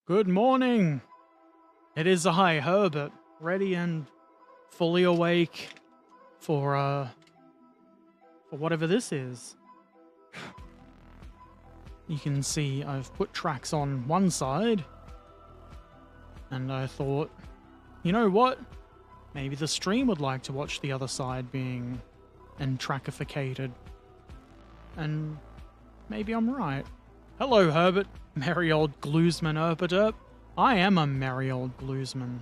Good morning. It is I, Herbert, ready and fully awake for whatever this is. You can see I've put tracks on one side, and I thought, you know what? Maybe the stream would like to watch the other side being entrackificated. And maybe I'm right. Hello, Herbert. Merry old gluesman Erpaderp. I am a merry old gluesman.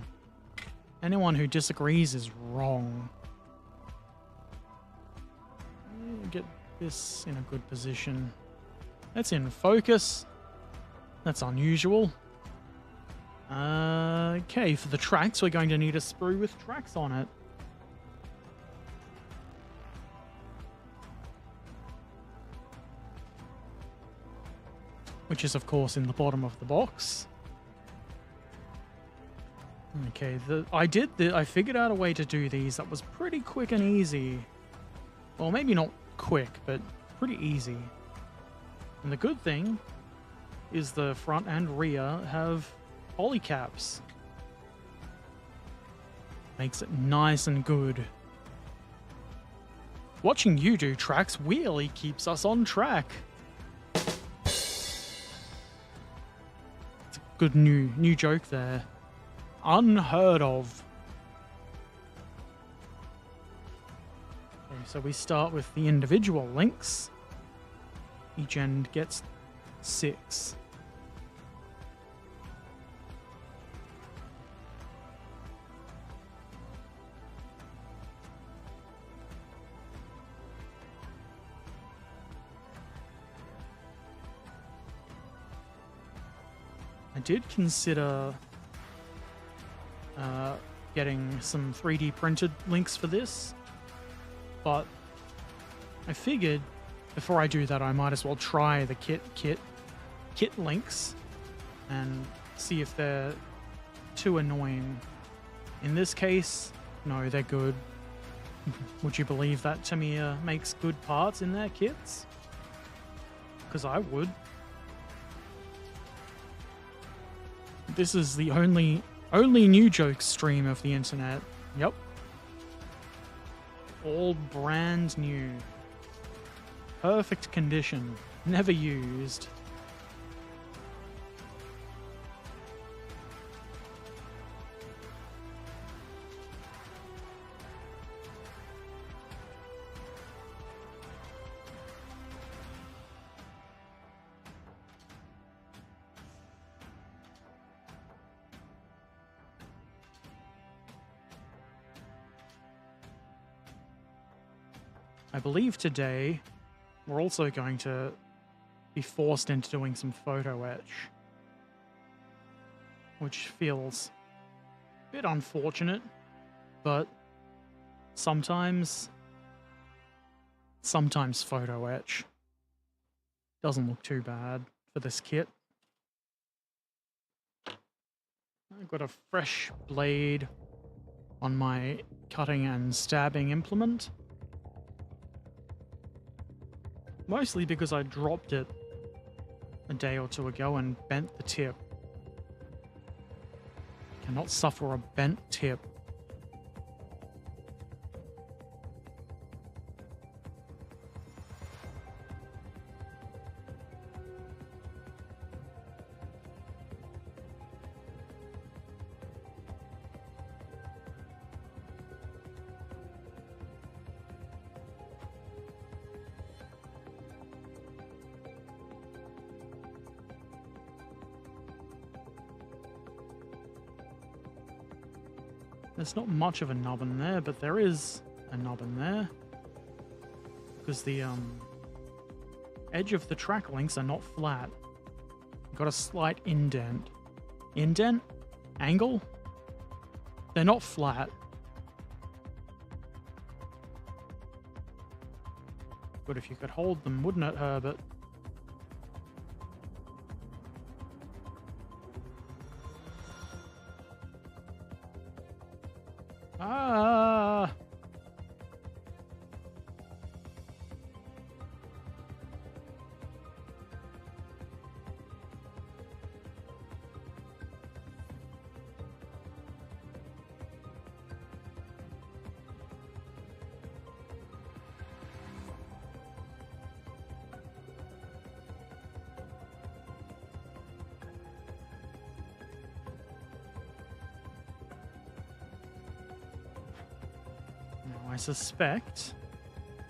Anyone who disagrees is wrong. Get this in a good position. That's in focus. That's unusual. Okay, for the tracks, we're going to need a sprue with tracks on it. Which is, of course, in the bottom of the box. Okay, I figured out a way to do these that was pretty quick and easy. Well, maybe not quick, but pretty easy. And the good thing is the front and rear have polycaps. Makes it nice and good. Watching you do tracks really keeps us on track. It's a good new joke there. Unheard of. Okay, so we start with the individual links. Each end gets 6. I did consider getting some 3D printed links for this, but I figured before I do that I might as well try the kit links and see if they're too annoying. In this case, no, they're good. Would you believe that Tamiya makes good parts in their kits? Because I would. This is the only new joke stream of the internet. Yep. All brand new. Perfect condition. Never used. I believe today we're also going to be forced into doing some photo etch, which feels a bit unfortunate, but sometimes photo etch doesn't look too bad for this kit. I've got a fresh blade on my cutting and stabbing implement. Mostly because I dropped it a day or two ago and bent the tip. Cannot suffer a bent tip. There's not much of a nubbin there, but there is a nubbin there. Because the edge of the track links are not flat. Got a slight indent. Indent? Angle? They're not flat. Good if you could hold them, wouldn't it, Herbert? Ah! suspect,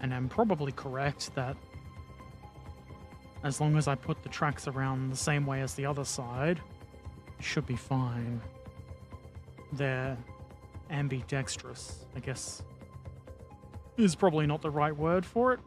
and am probably correct, that as long as I put the tracks around the same way as the other side, it should be fine. They're ambidextrous, I guess, is probably not the right word for it.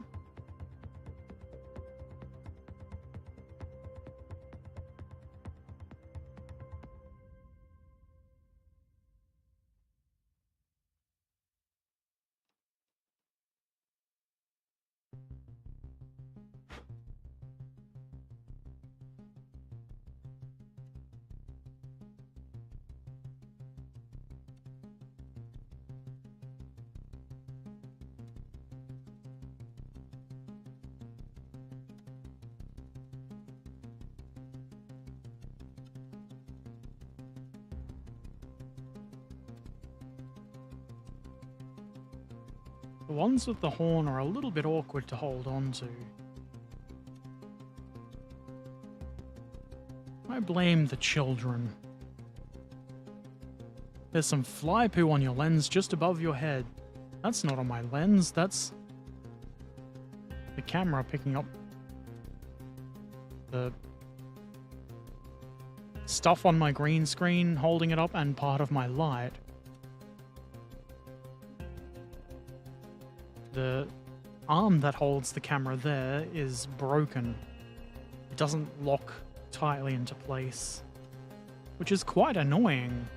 The ones with the horn are a little bit awkward to hold on to. I blame the children. There's some fly poo on your lens just above your head. That's not on my lens, that's the camera picking up the stuff on my green screen, holding it up, and part of my light. The arm that holds the camera there is broken. It doesn't lock tightly into place, which is quite annoying.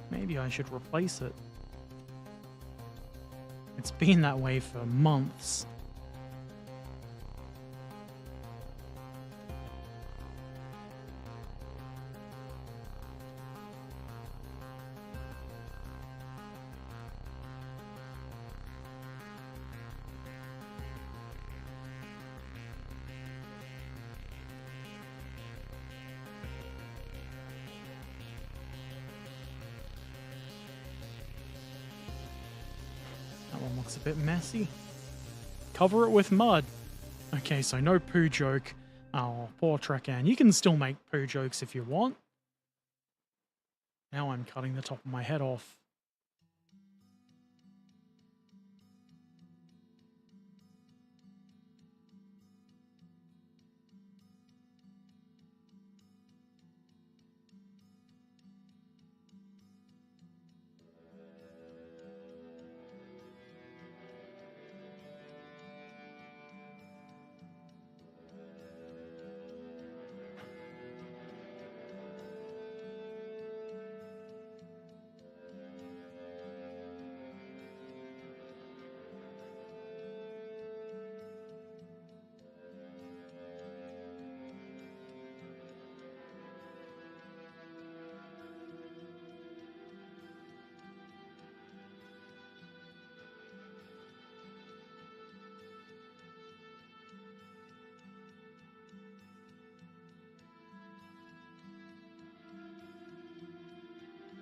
Maybe I should replace it. It's been that way for months. That one looks a bit messy. Cover it with mud. Okay, so no poo joke. Oh, poor Trekan. You can still make poo jokes if you want. Now I'm cutting the top of my head off.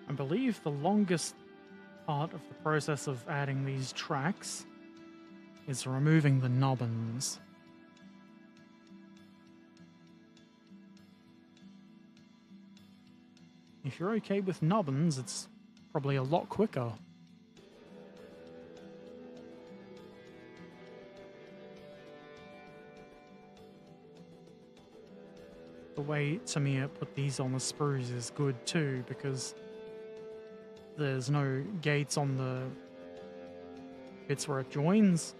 I believe the longest part of the process of adding these tracks is removing the nubbins. If you're okay with nubbins, it's probably a lot quicker. The way Tamiya put these on the sprues is good too, because there's no gates on the bits where it joins.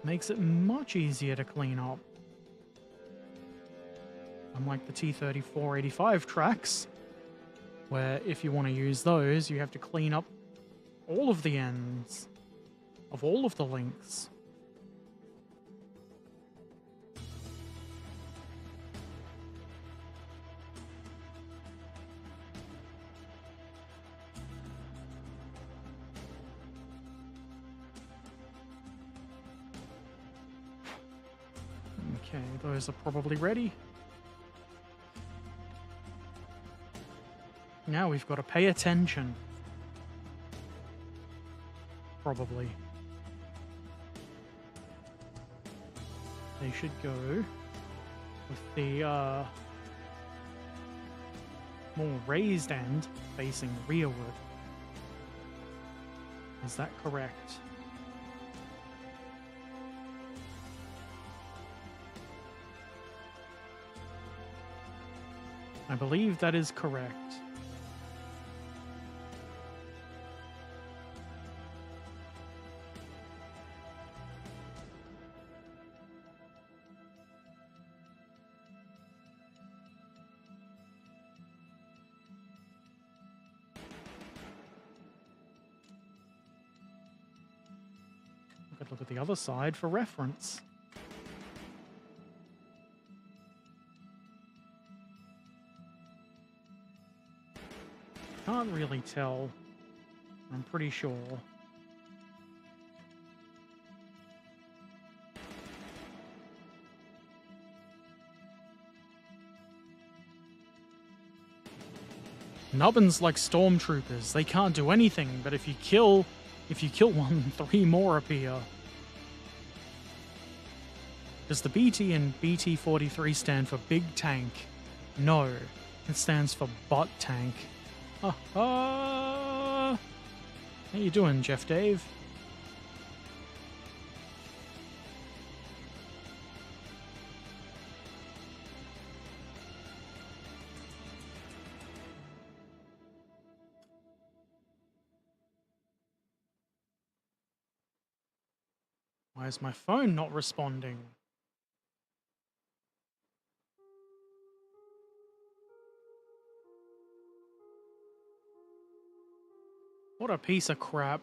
Makes it much easier to clean up. Unlike the T3485 tracks, where if you want to use those, you have to clean up all of the ends of all of the links. Okay, those are probably ready. Now we've got to pay attention. Probably. They should go with the more raised end facing rearward. Is that correct? I believe that is correct. I could look at the other side for reference. Can't really tell. I'm pretty sure. Nubbins like stormtroopers. They can't do anything, but if you kill one, 3 more appear. Does the BT in BT43 stand for big tank? No, it stands for butt tank. How you doing, Jeff Dave? Why is my phone not responding? What a piece of crap.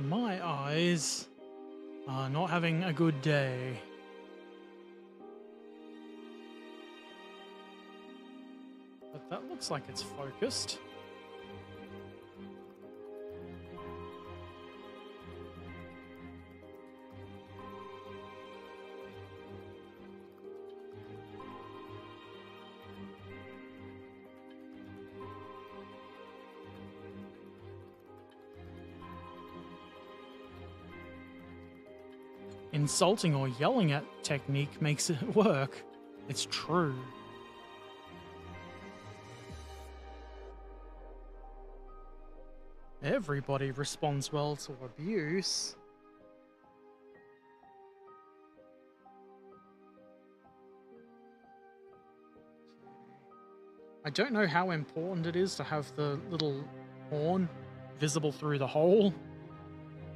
My eyes are not having a good day. But that looks like it's focused. Insulting or yelling at technique makes it work. It's true. Everybody responds well to abuse. I don't know how important it is to have the little horn visible through the hole,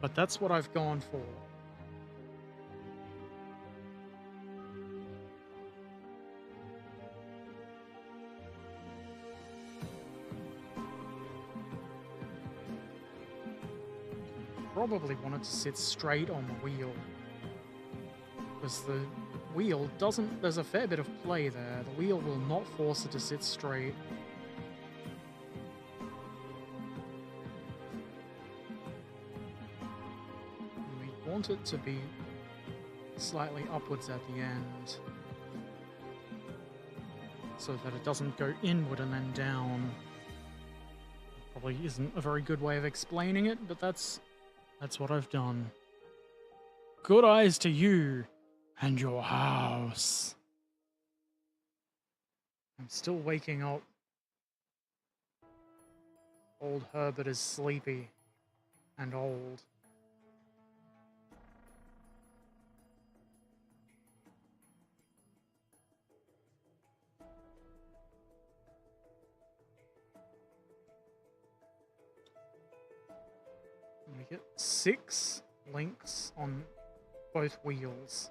but that's what I've gone for. Probably wanted to sit straight on the wheel, because the wheel doesn't, there's a fair bit of play there. The wheel will not force it to sit straight. And we want it to be slightly upwards at the end, so that it doesn't go inward and then down. Probably isn't a very good way of explaining it, but that's what I've done. Good eyes to you and your house. I'm still waking up. Old Herbert is sleepy and old. We get 6 links on both wheels.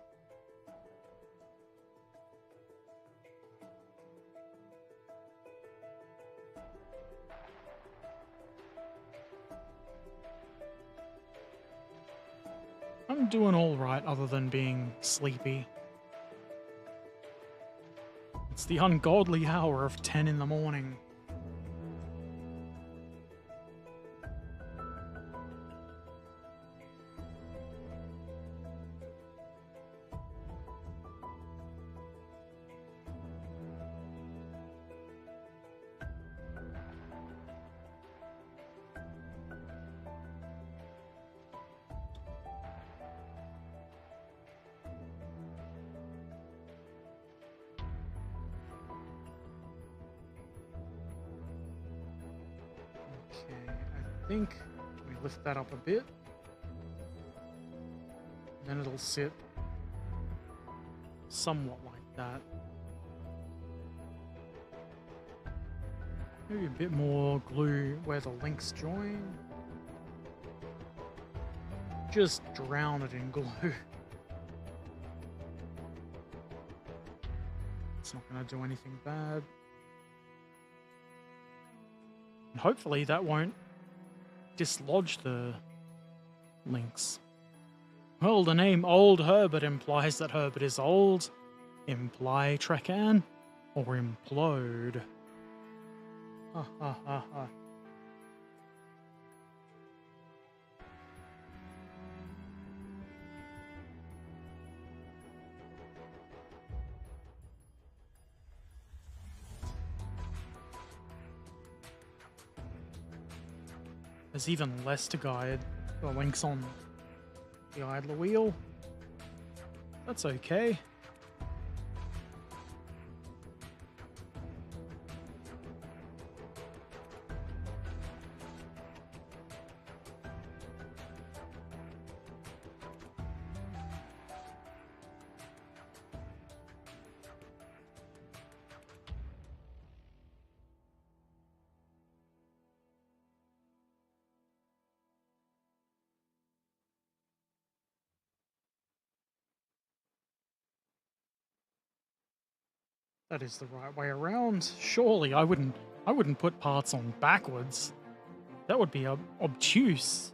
I'm doing all right other than being sleepy. It's the ungodly hour of 10 in the morning. think. We lift that up a bit. Then it'll sit somewhat like that. Maybe a bit more glue where the links join. Just drown it in glue. It's not going to do anything bad. And hopefully that won't dislodge the links. Well, the name Old Herbert implies that Herbert is old. Imply Trecan or implode. Ha ha ha ha. There's even less to guide. The links on the idler wheel. That's okay. That is the right way around. Surely I wouldn't put parts on backwards. That would be obtuse.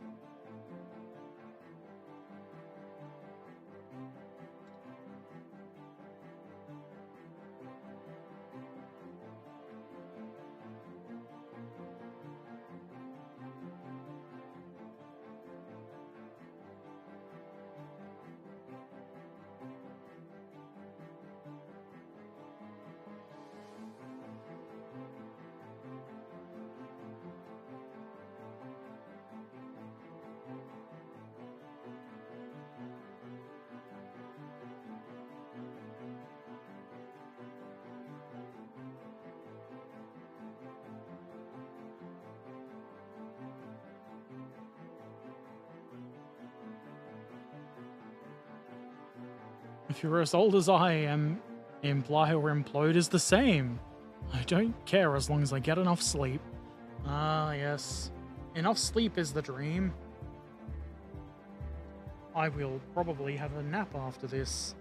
If you're as old as I am, imply or implode is the same. I don't care as long as I get enough sleep. Ah, yes. Enough sleep is the dream. I will probably have a nap after this.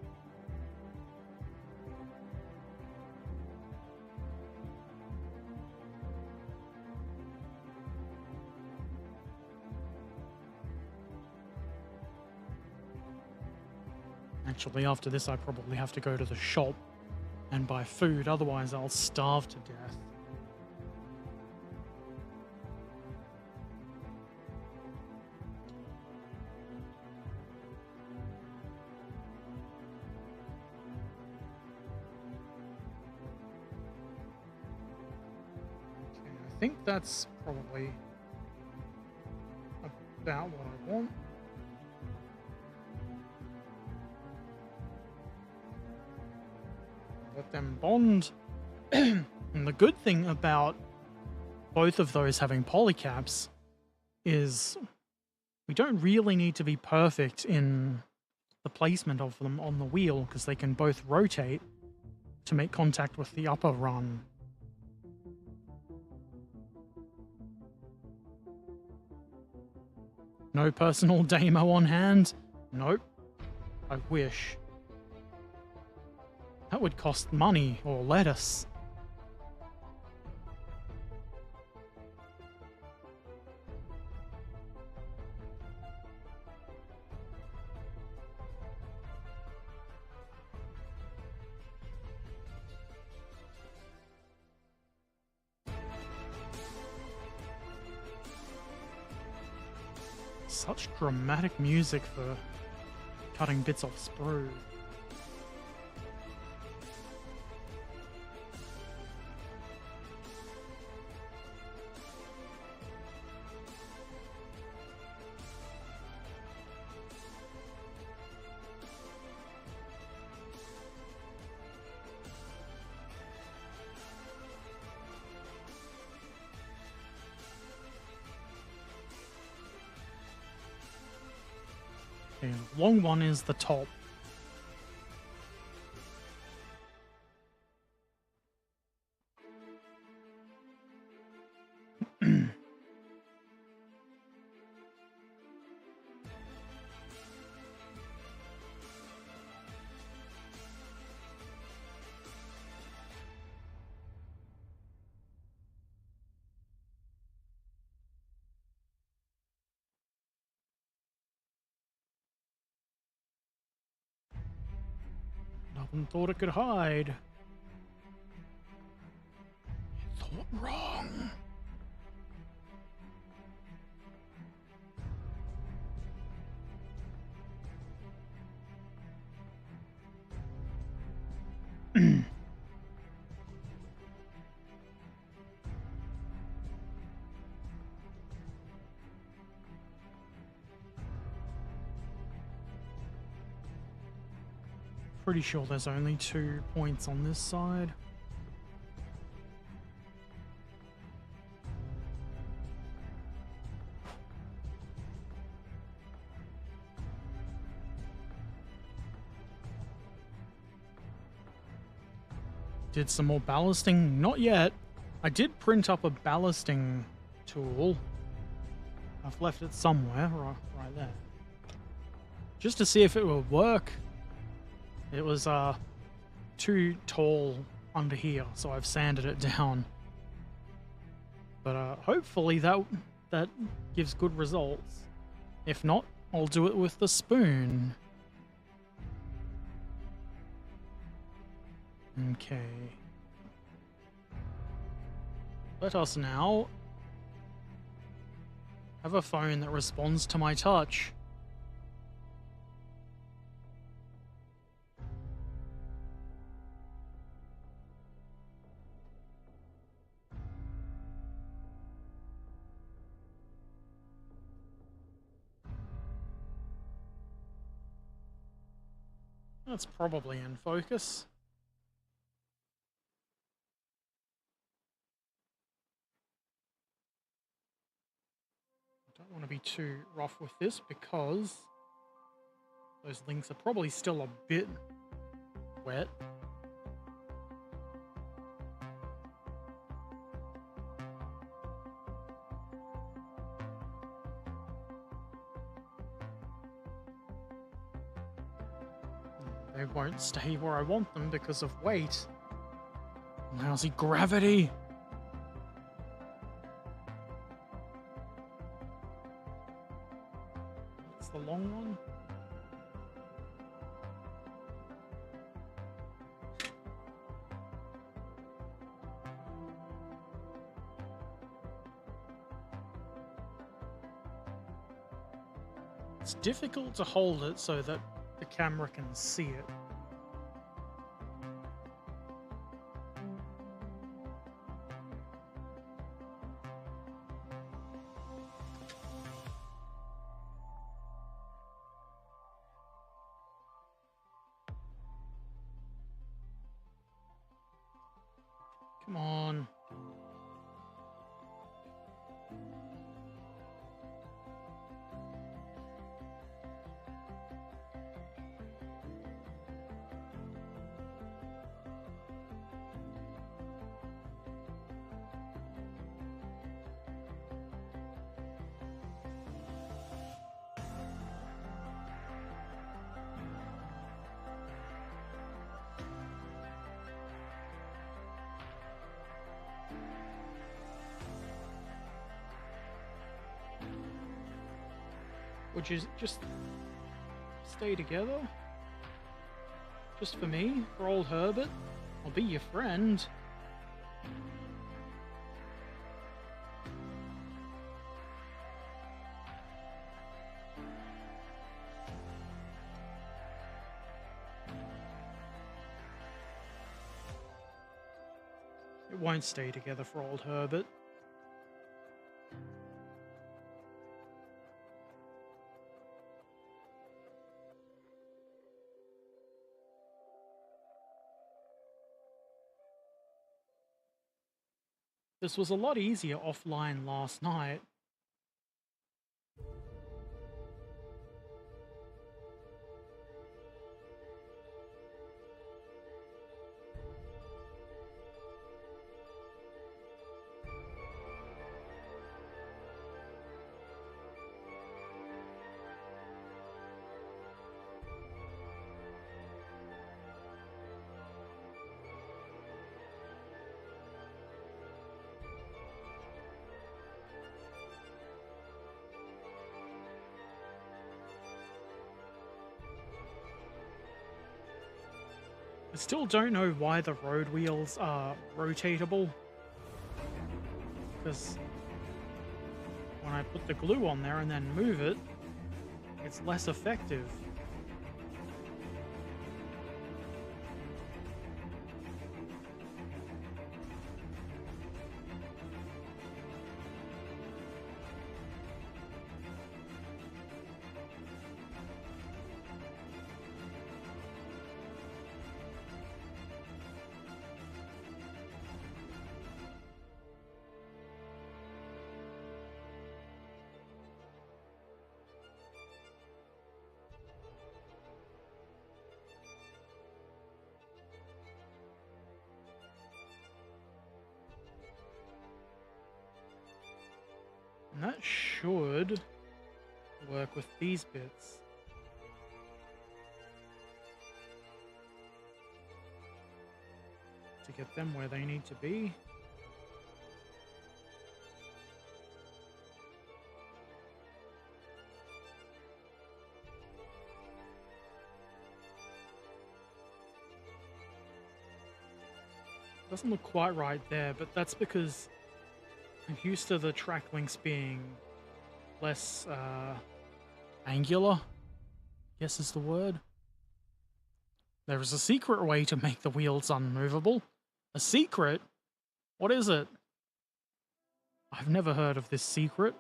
Actually, after this, I probably have to go to the shop and buy food, otherwise I'll starve to death. Okay, I think that's probably about what I want. Let them bond. And the good thing about both of those having polycaps is we don't really need to be perfect in the placement of them on the wheel because they can both rotate to make contact with the upper run. No personal demo on hand? Nope. I wish. That would cost money or lettuce. Such dramatic music for cutting bits off sprue. Okay, the long one is the top. Nothing thought it could hide. It thought wrong. Pretty sure there's only 2 points on this side. Did some more ballasting? Not yet. I did print up a ballasting tool. I've left it somewhere, right there. Just to see if it would work. It was too tall under here, so I've sanded it down. But hopefully that gives good results. If not, I'll do it with the spoon. Okay. Let us now have a phone that responds to my touch. That's probably in focus. I don't want to be too rough with this because those links are probably still a bit wet. They won't stay where I want them because of weight. Lousy gravity. That's the long one. It's difficult to hold it so that the camera can see it. Come on. Would you just stay together? Just for me? For old Herbert? I'll be your friend. It won't stay together for old Herbert. This was a lot easier offline last night. I still don't know why the road wheels are rotatable. Because when I put the glue on there and then move it, it's less effective. And that should work with these bits. To get them where they need to be. Doesn't look quite right there, but that's because I'm used to the track links being less angular, I guess is the word. There is a secret way to make the wheels unmovable. A secret? What is it? I've never heard of this secret.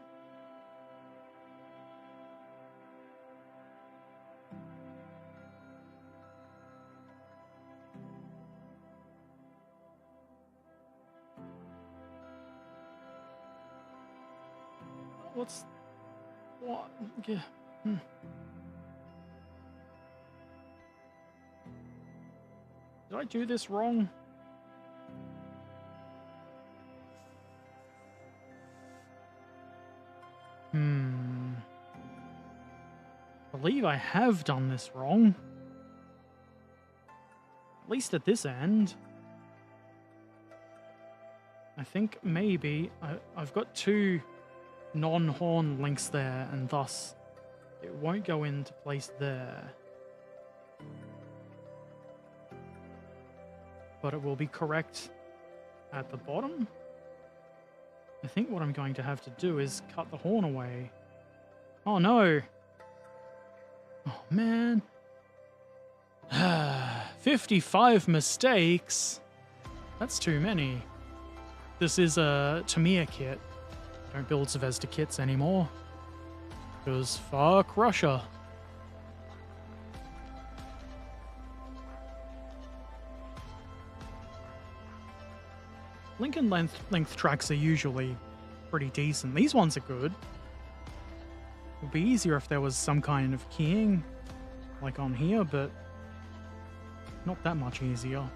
What? Yeah. Did I do this wrong? I believe I have done this wrong. At least at this end. I think maybe I've got two non-horn links there, and thus it won't go into place there. But it will be correct at the bottom. I think what I'm going to have to do is cut the horn away. Oh no! Oh man! 55 mistakes! That's too many. This is a Tamiya kit. Don't build Zvezda kits anymore. Because fuck Russia. Lincoln length tracks are usually pretty decent. These ones are good. It would be easier if there was some kind of keying, like on here, but not that much easier.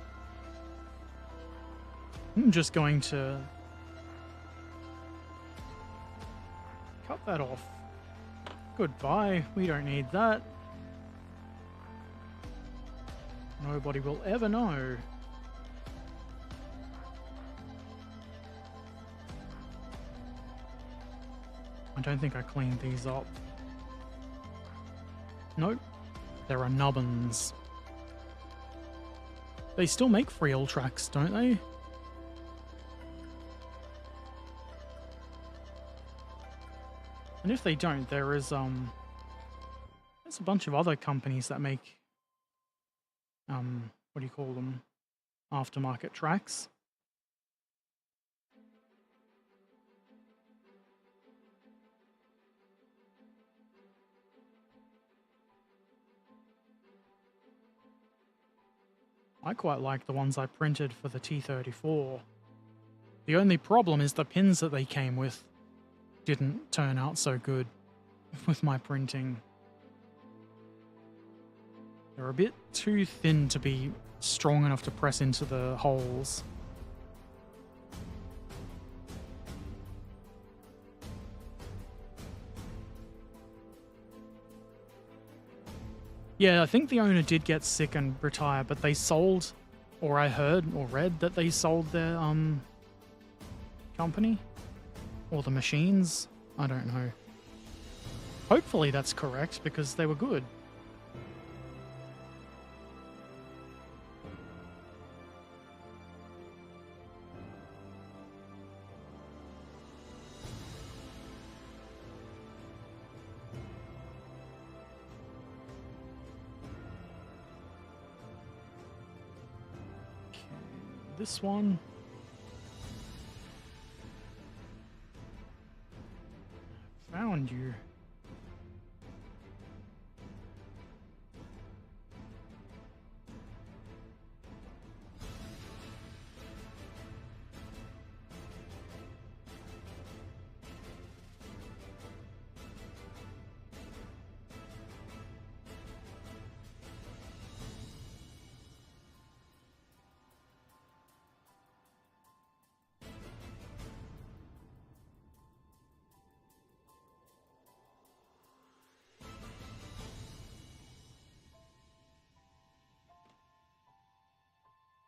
I'm just going to cut that off. Goodbye. We don't need that. Nobody will ever know. I don't think I cleaned these up. Nope. There are nubbins. They still make Friel tracks, don't they? And if they don't, there's a bunch of other companies that make what do you call them? Aftermarket tracks. I quite like the ones I printed for the T34. The only problem is the pins that they came with didn't turn out so good with my printing. They're a bit too thin to be strong enough to press into the holes. Yeah, I think the owner did get sick and retire, but they sold, or I heard or read that they sold their company or the machines. I don't know. Hopefully that's correct because they were good. this one. Found you.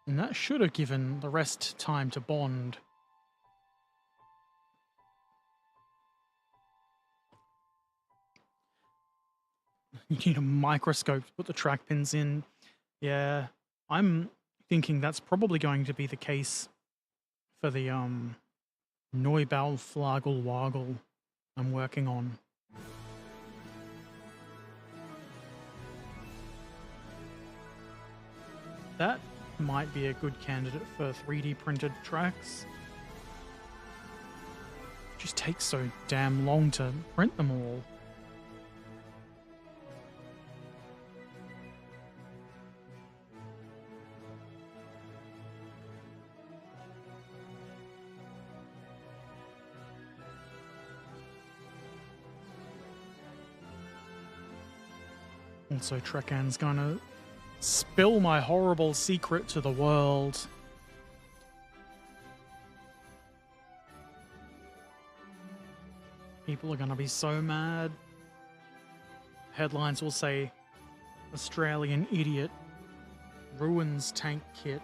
And that should have given the rest time to bond. You need a microscope to put the track pins in. Yeah, I'm thinking that's probably going to be the case for the Neubau Flagelwagel I'm working on. That might be a good candidate for 3D printed tracks. It just takes so damn long to print them all. Also, Trekan's gonna spill my horrible secret to the world. People are gonna be so mad. Headlines will say, Australian idiot ruins tank kit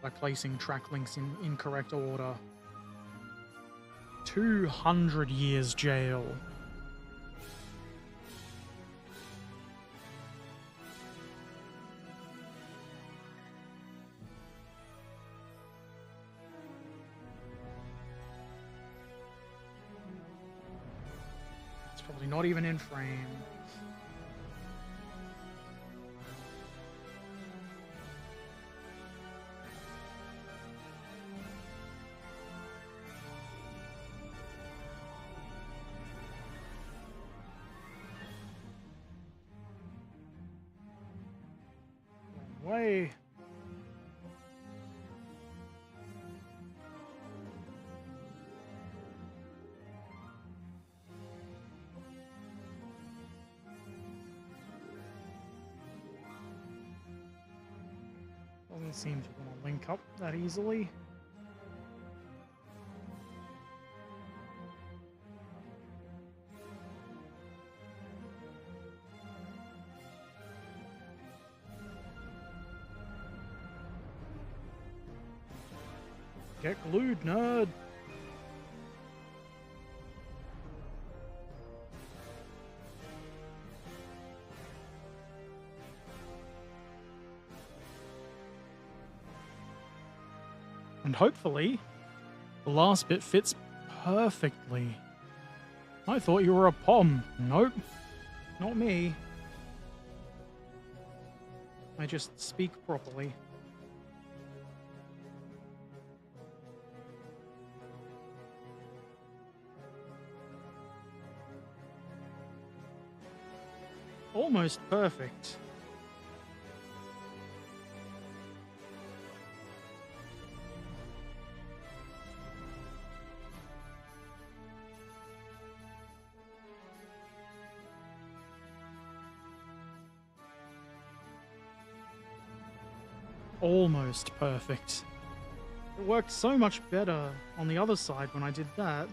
by placing track links in incorrect order. 200 years jail. Probably not even in frame. Wrong way. Doesn't seem to want to link up that easily. Get glued, nerd! And hopefully, the last bit fits perfectly. I thought you were a pom. Nope, not me. I just speak properly. Almost perfect. Almost perfect. It worked so much better on the other side when I did that.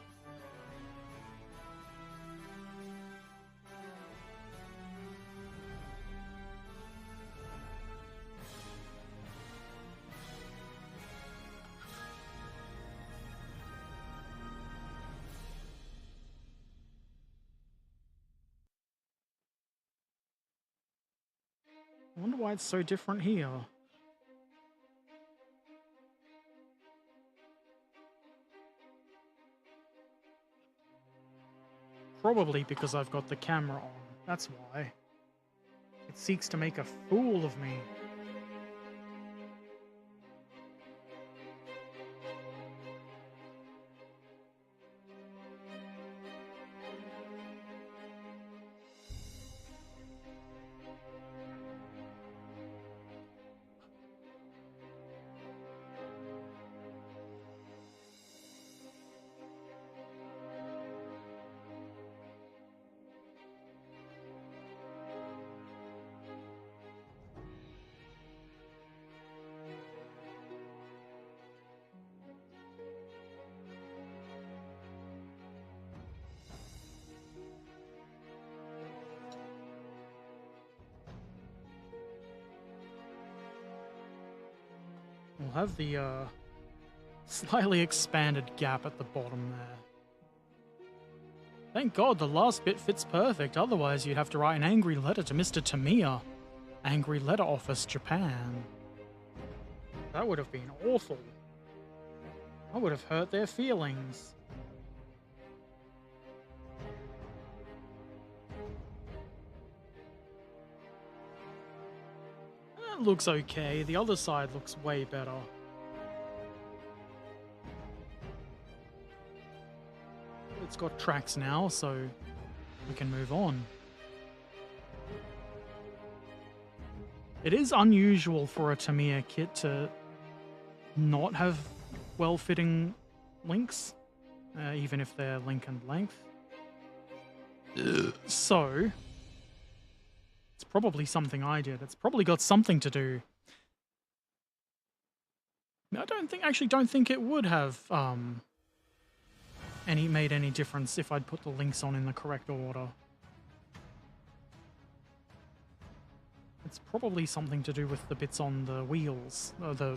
I wonder why it's so different here. Probably because I've got the camera on. That's why. It seeks to make a fool of me. We'll have the slightly expanded gap at the bottom there. Thank God the last bit fits perfect, otherwise you'd have to write an angry letter to Mr. Tamiya. Angry Letter Office, Japan. That would have been awful. I would have hurt their feelings. That looks okay. The other side looks way better. It's got tracks now, so we can move on. It is unusual for a Tamiya kit to not have well-fitting links, even if they're link and length. So, it's probably something I did. It's probably got something to do. I actually don't think it would have made any difference if I'd put the links on in the correct order. It's probably something to do with the bits on the wheels, the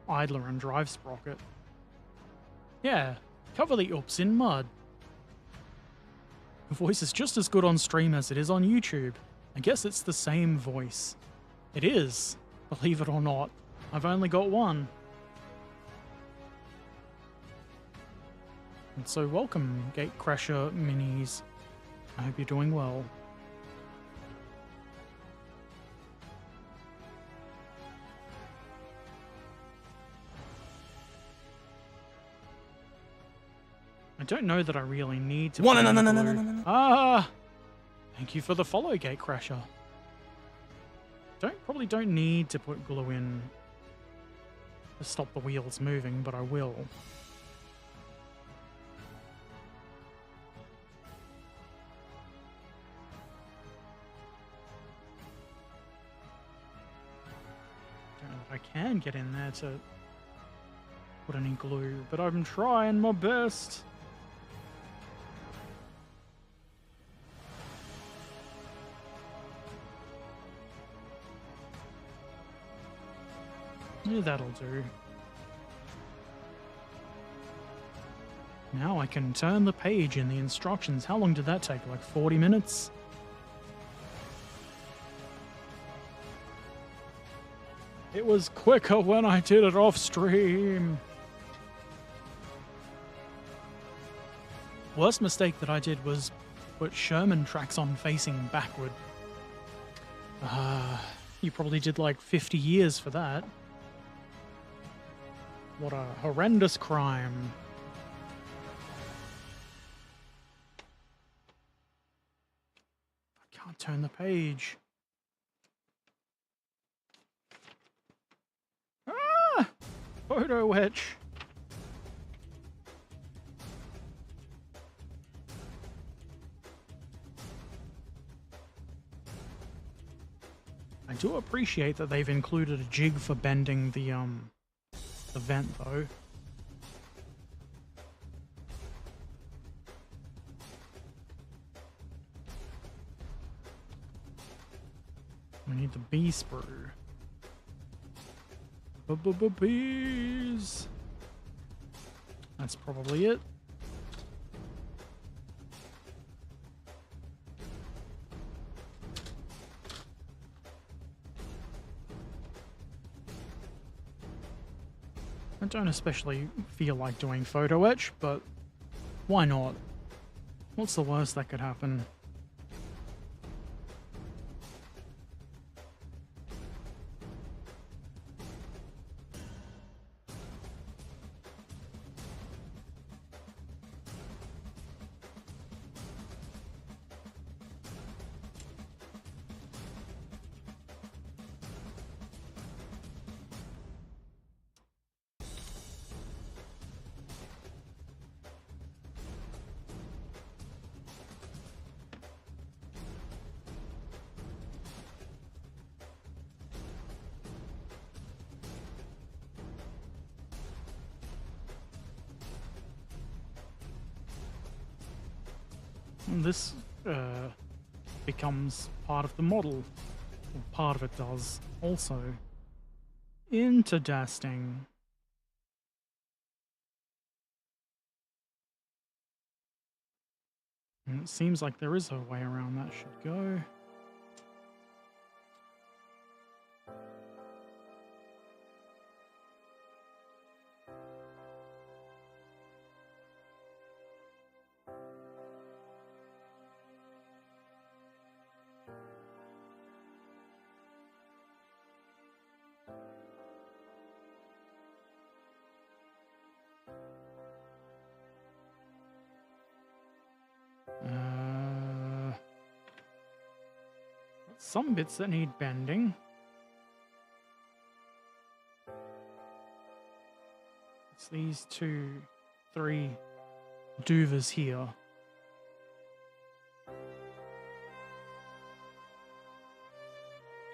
idler and drive sprocket. Yeah, cover the oops in mud. The voice is just as good on stream as it is on YouTube. I guess it's the same voice. It is, believe it or not. I've only got one. And so welcome, Gatecrasher Minis. I hope you're doing well. I don't know that I really need to. No. Ah! Thank you for the follow, Gatecrasher. Probably don't need to put glue in to stop the wheels moving, but I will. Don't know if I can get in there to put any glue, but I'm trying my best. Yeah, that'll do. Now I can turn the page in the instructions. How long did that take? Like 40 minutes? It was quicker when I did it off stream. Worst mistake that I did was put Sherman tracks on facing backward. You probably did like 50 years for that. What a horrendous crime. I can't turn the page. Ah! Photo etch. I do appreciate that they've included a jig for bending the vent, though. We need the bee sprue. Bees. That's probably it. I don't especially feel like doing photo etch, but why not? What's the worst that could happen? This becomes part of the model, or part of it does also. Interesting. And it seems like there is a way around that should go. Some bits that need bending. It's these 3 doovers here.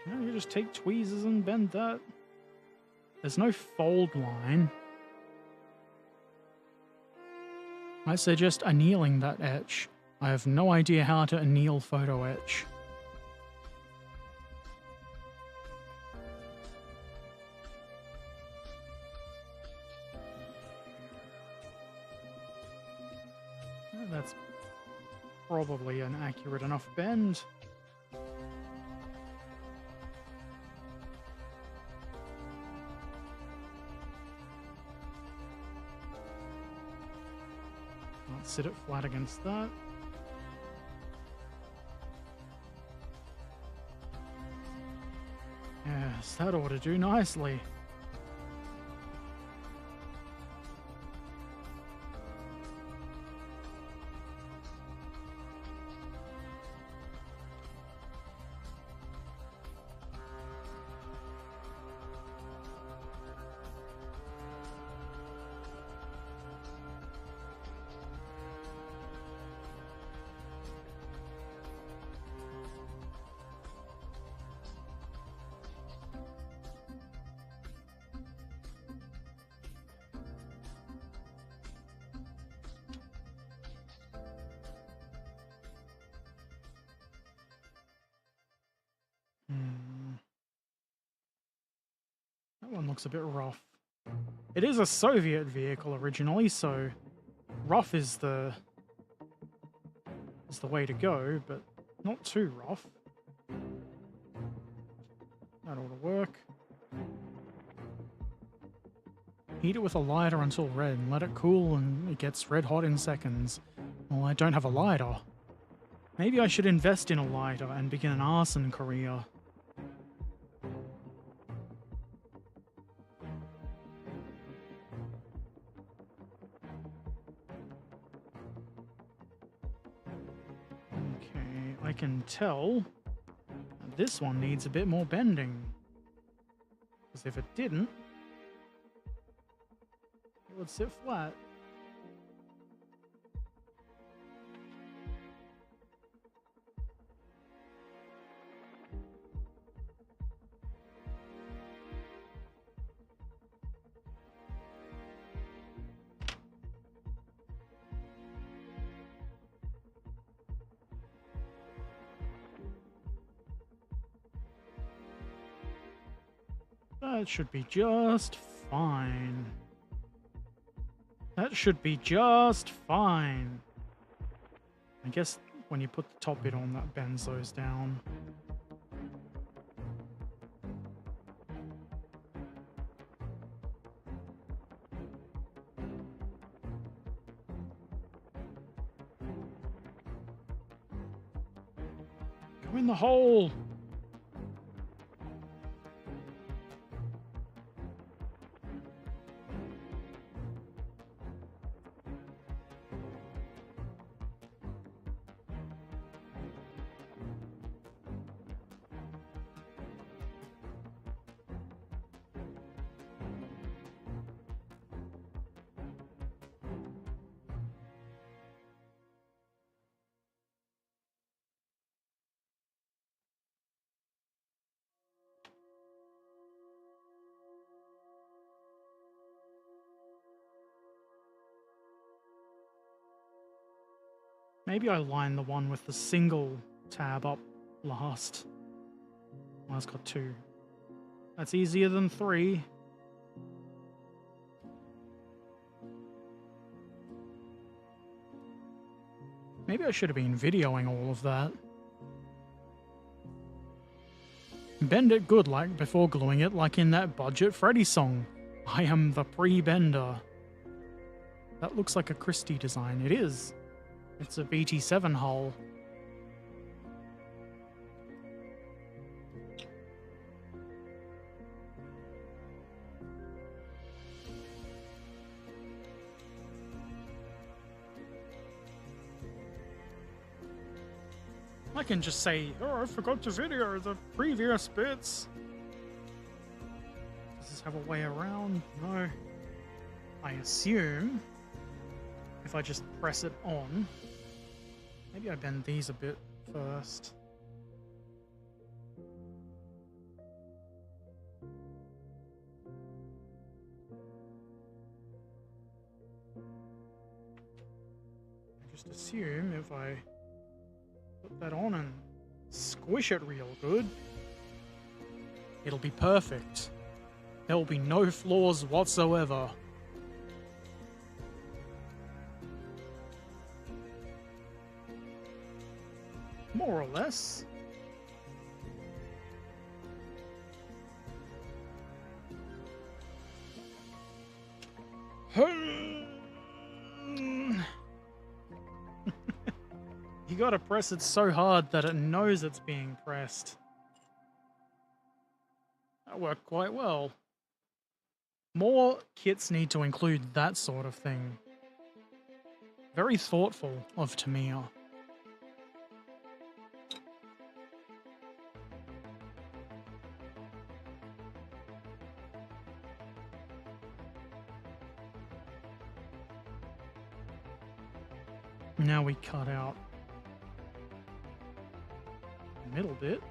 Can't you just take tweezers and bend that? There's no fold line. I suggest annealing that etch. I have no idea how to anneal photo etch. That's probably an accurate enough bend. Let's sit it flat against that. Yes, that ought to do nicely. That one looks a bit rough. It is a Soviet vehicle originally, so rough is the way to go, but not too rough. That ought to work. Heat it with a lighter until red and let it cool and it gets red hot in seconds. Well, I don't have a lighter. Maybe I should invest in a lighter and begin an arson career. Okay, I can tell this one needs a bit more bending. Because if it didn't, it would sit flat. That should be just fine. That should be just fine. I guess when you put the top bit on, that bends those down. Go in the hole! Maybe I line the one with the single tab up last. Well, it's got two. That's easier than 3. Maybe I should have been videoing all of that. Bend it good like before gluing it, like in that Budget Freddy song. I am the pre-bender. That looks like a Christie design. It is. It's a BT7 hull. I can just say, oh, I forgot to video the previous bits. Does this have a way around? No. I assume if I just press it on, maybe I bend these a bit first. I just assume if I put that on and squish it real good, it'll be perfect. There will be no flaws whatsoever. More or less. You gotta press it so hard that it knows it's being pressed. That worked quite well. More kits need to include that sort of thing. Very thoughtful of Tamiya. Now we cut out the middle bit.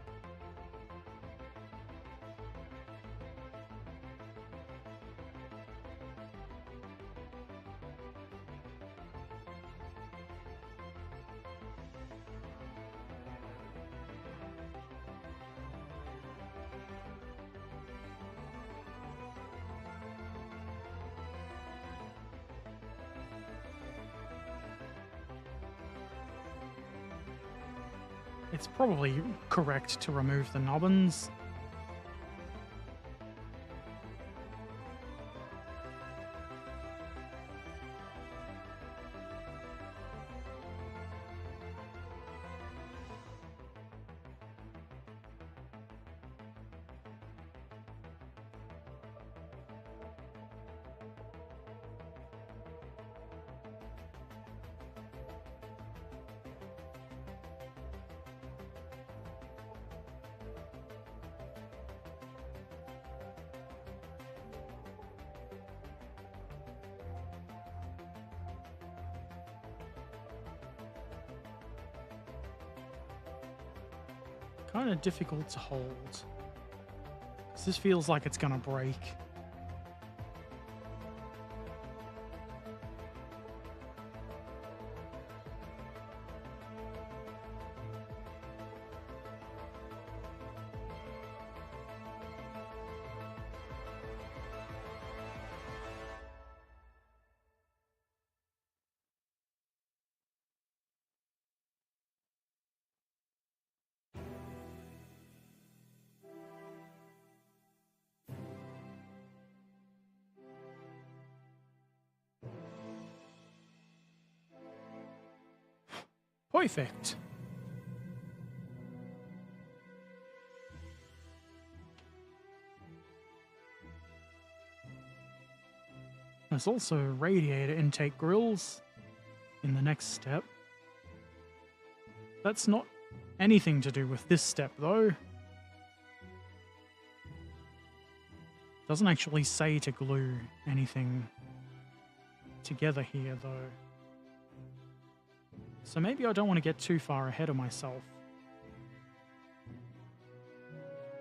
It's probably correct to remove the nubbins. Kind of difficult to hold. This feels like it's gonna break. Perfect. There's also radiator intake grills in the next step. That's not anything to do with this step, though. Doesn't actually say to glue anything together here, though. So maybe I don't want to get too far ahead of myself.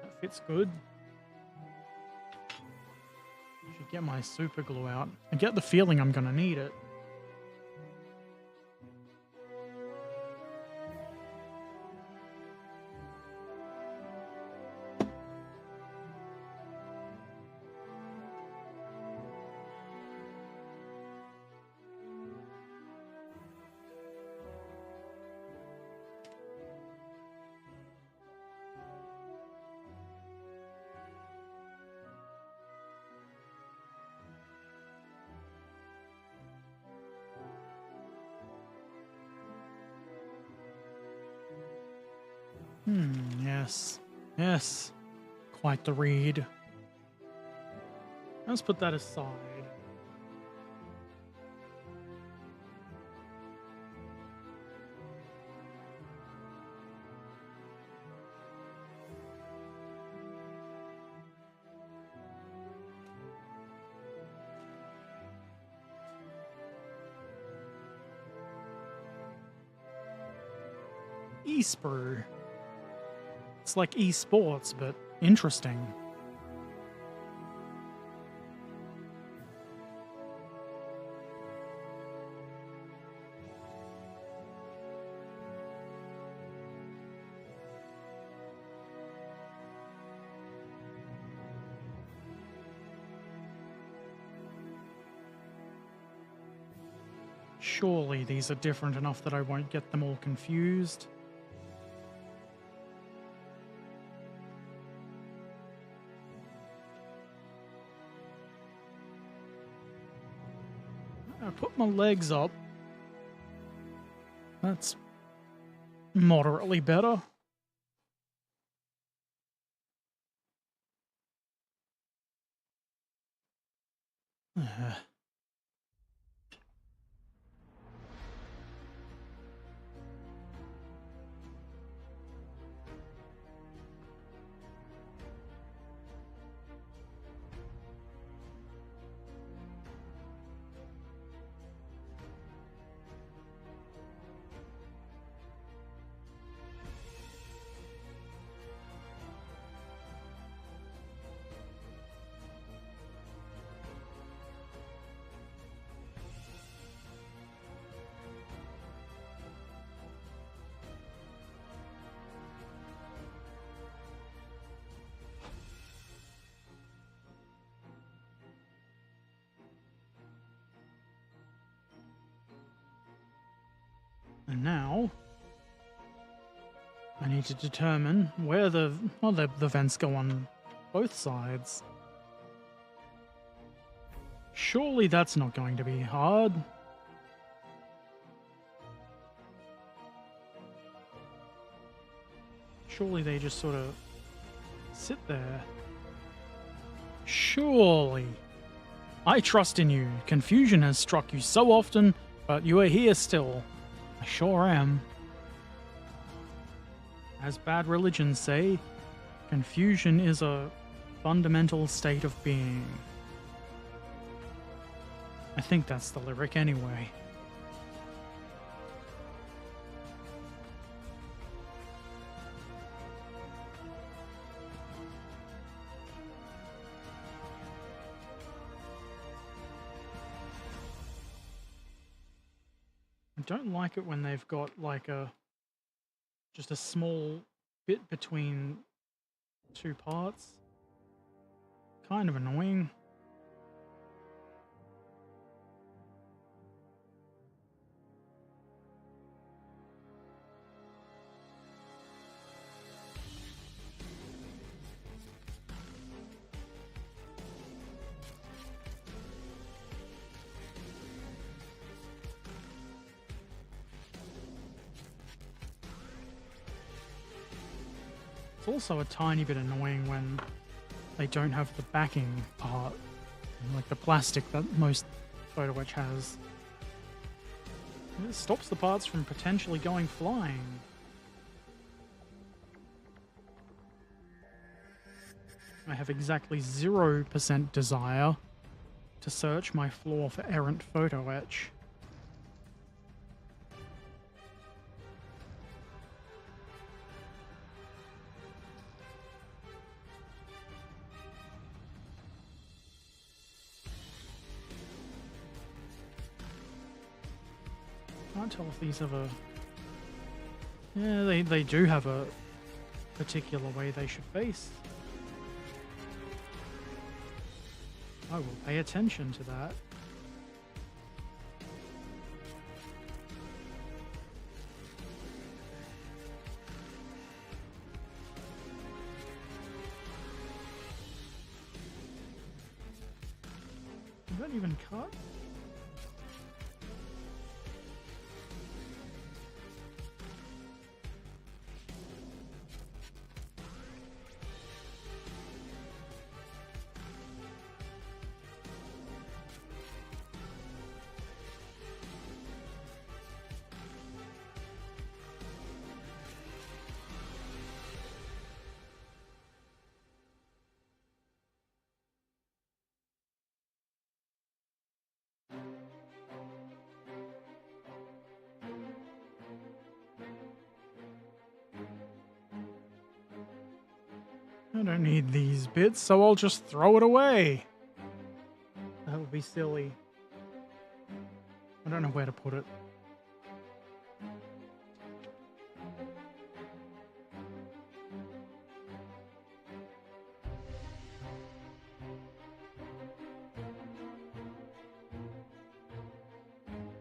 That fits good. I should get my super glue out. I get the feeling I'm going to need it. Yes. Yes. Quite the read. Let's put that aside. Esports. It's like esports, but interesting. Surely these are different enough that I won't get them all confused. I put my legs up. That's moderately better. And now I need to determine where the vents go on both sides. Surely that's not going to be hard. Surely they just sort of sit there. Surely. I trust in you. Confusion has struck you so often, but you are here still. I sure am. As bad religions say, confusion is a fundamental state of being. I think that's the lyric anyway. I don't like it when they've got like just a small bit between two parts. Kind of annoying. It's also a tiny bit annoying when they don't have the backing part, like the plastic that most photo etch has. It stops the parts from potentially going flying. I have exactly 0% desire to search my floor for errant photo etch. Can't tell if these have a... Yeah, they do have a particular way they should face. I will pay attention to that. Is that even cut? I don't need these bits, so I'll just throw it away. That would be silly. I don't know where to put it.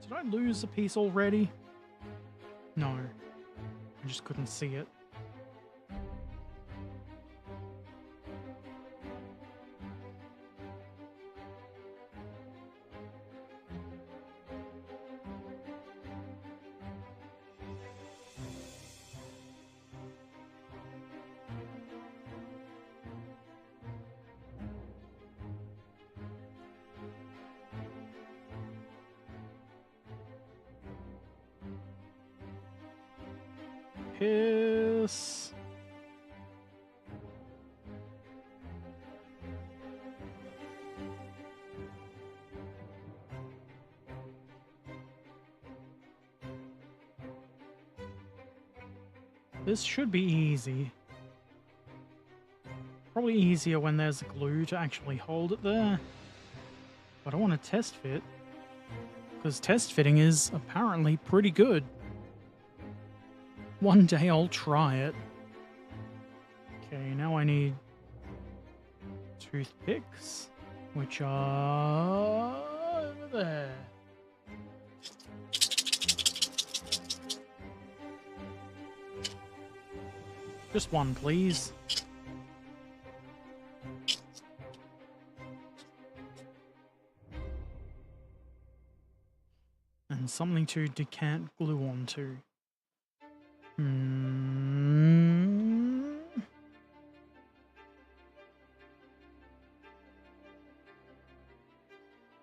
Did I lose a piece already? No. I just couldn't see it. Piss. This should be easy. Probably easier when there's glue to actually hold it there. But I want to test fit, because test fitting is apparently pretty good. One day I'll try it. Okay, now I need toothpicks, which are over there. Just one, please. And something to decant glue onto.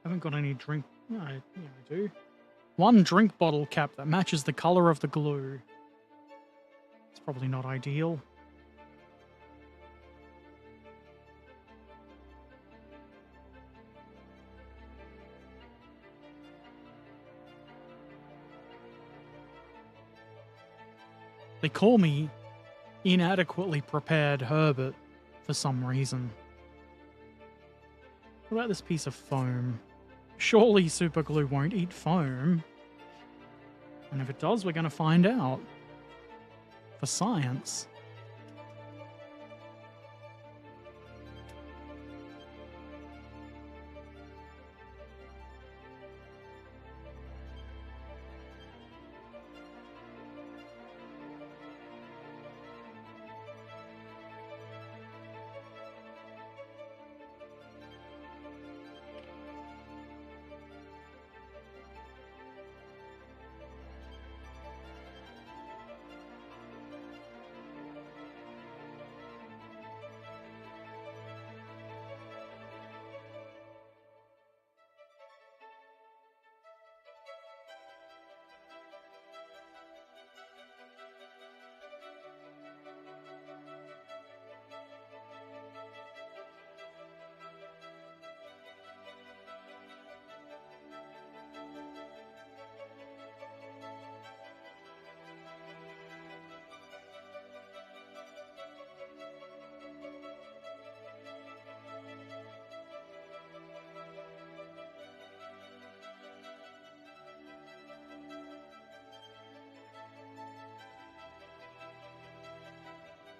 Haven't got any drink. No, yeah, I do. One drink bottle cap that matches the color of the glue. It's probably not ideal. They call me inadequately prepared Herbert for some reason. What about this piece of foam? Surely super glue won't eat foam. And if it does, we're going to find out. For science.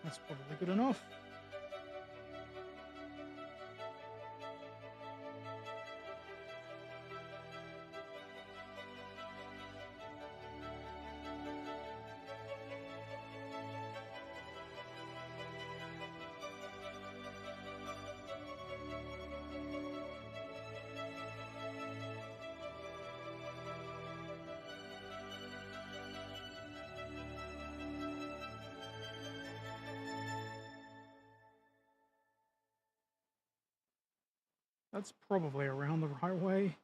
That's probably good enough. That's probably around the right way.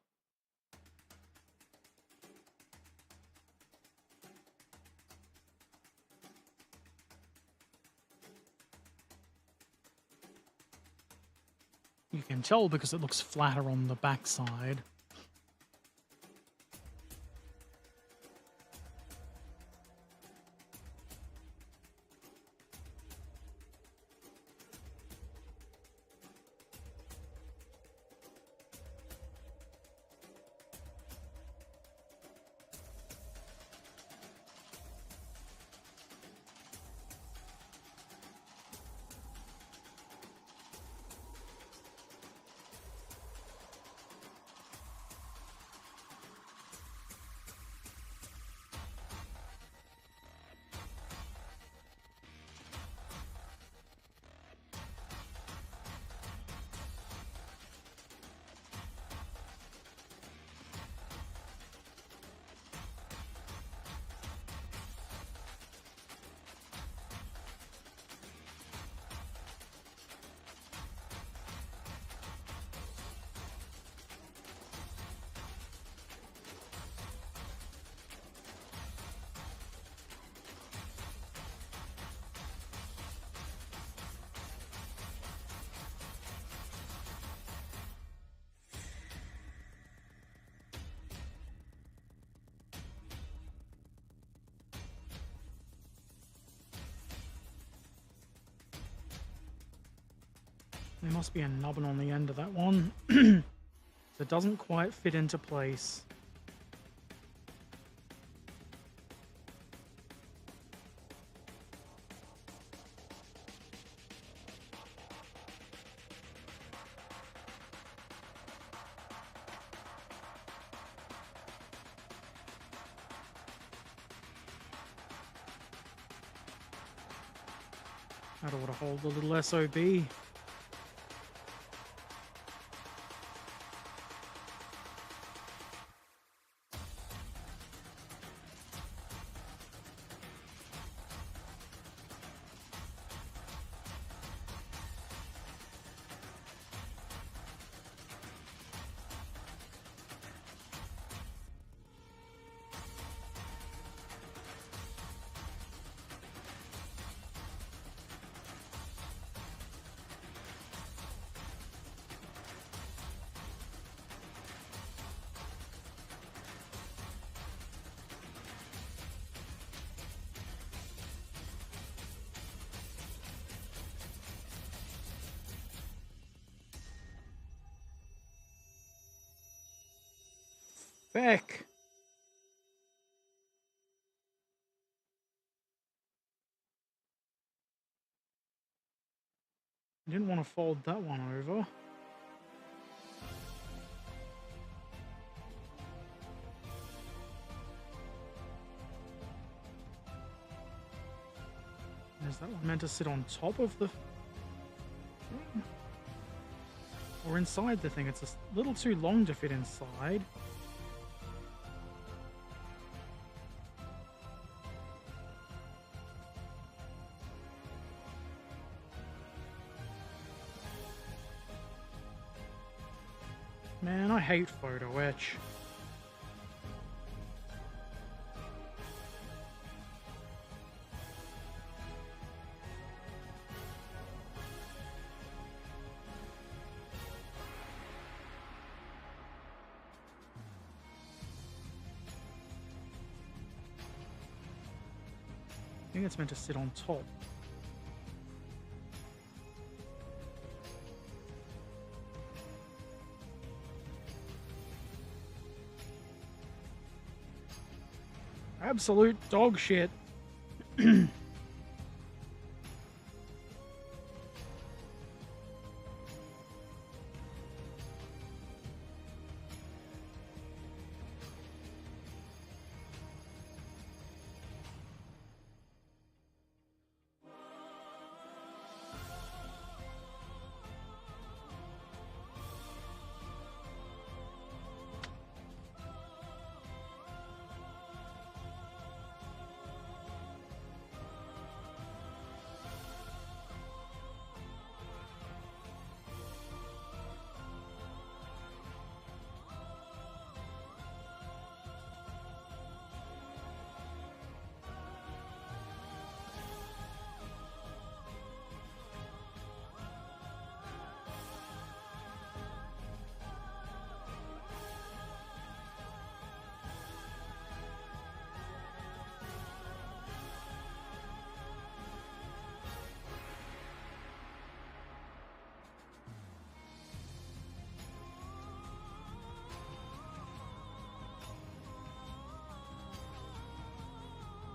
You can tell because it looks flatter on the backside. There must be a nubbin on the end of that one. It doesn't quite fit into place. That ought to hold the little SOB. Feck. I didn't want to fold that one over. Is that one meant to sit on top of the thing? Or inside the thing? It's a little too long to fit inside. Man, I hate photo etch. I think it's meant to sit on top. Absolute dog shit.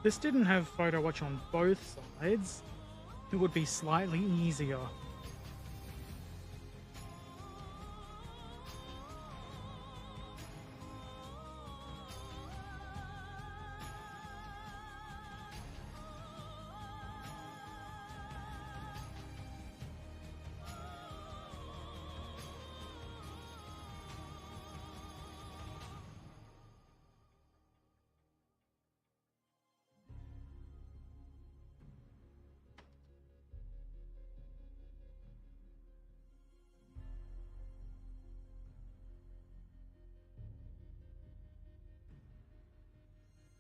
This didn't have photo watch on both sides, it would be slightly easier.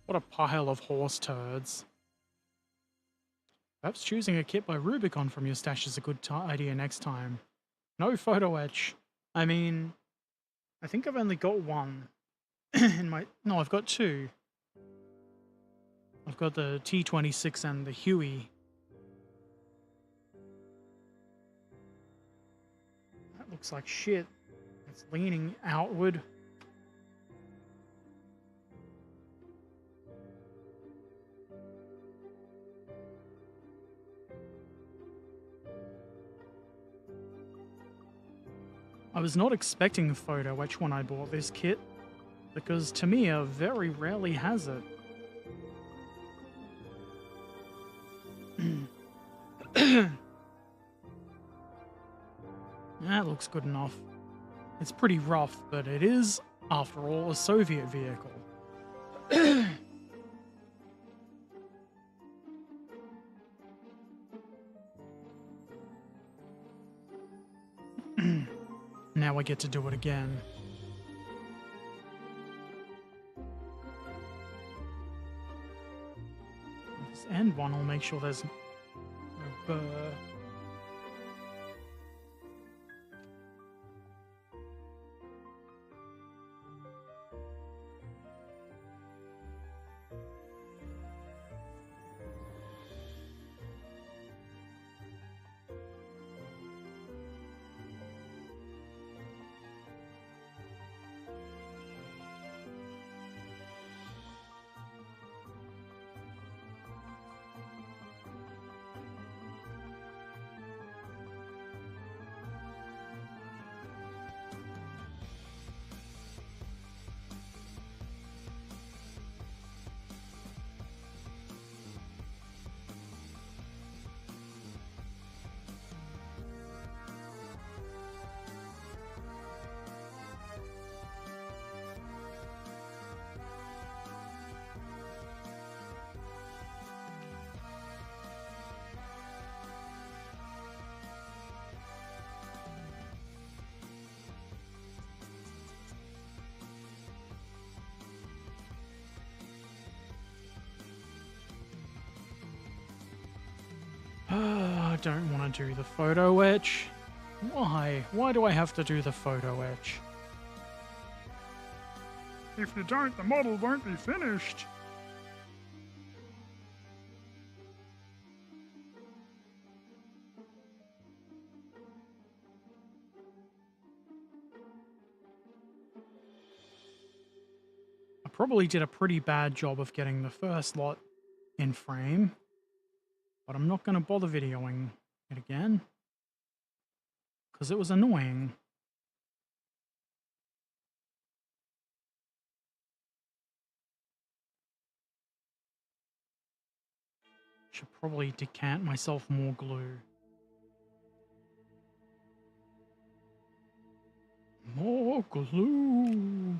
What a pile of horse turds. Perhaps choosing a kit by Rubicon from your stash is a good idea next time. No photo etch. I mean, I think I've only got one in my... No, I've got two. I've got the T26 and the Huey. That looks like shit. It's leaning outward. I was not expecting a photo etch when I bought this kit, because Tamiya very rarely has it. That looks good enough. It's pretty rough, but it is, after all, a Soviet vehicle. Now I get to do it again. This end one, I'll make sure there's no burr. I don't want to do the photo etch. Why? Why do I have to do the photo etch? If you don't, the model won't be finished. I probably did a pretty bad job of getting the first lot in frame, but I'm not going to bother videoing it again because it was annoying. Should probably decant myself more glue. More glue.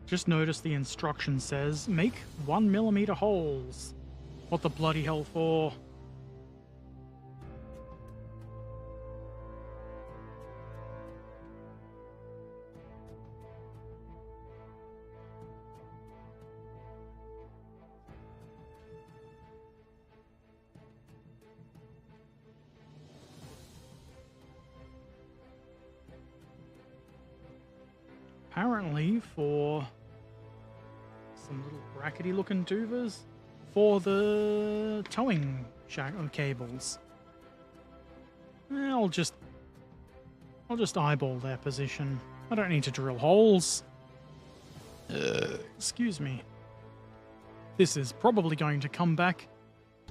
Just notice the instruction says, make 1mm holes. What the bloody hell for? Apparently for some little brackety looking doovers for the towing cables. I'll just eyeball their position. I don't need to drill holes. Excuse me. This is probably going to come back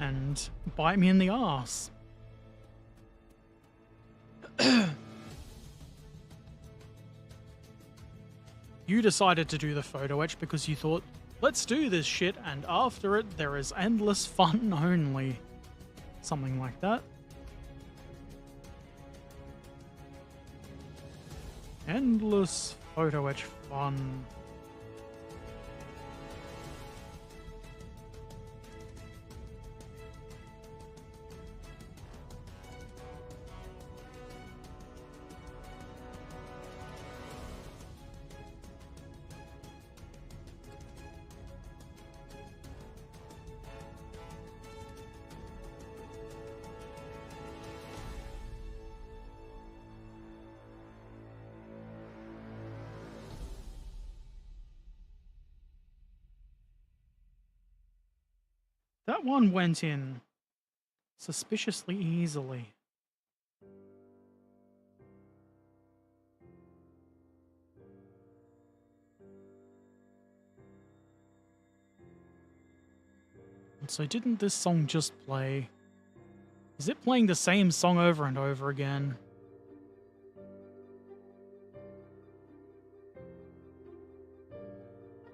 and bite me in the arse. You decided to do the photo etch because you thought, let's do this shit, and after it, there is endless fun only. Something like that. Endless photo etch fun. that one went in suspiciously easily. So didn't this song just play? Is it playing the same song over and over again?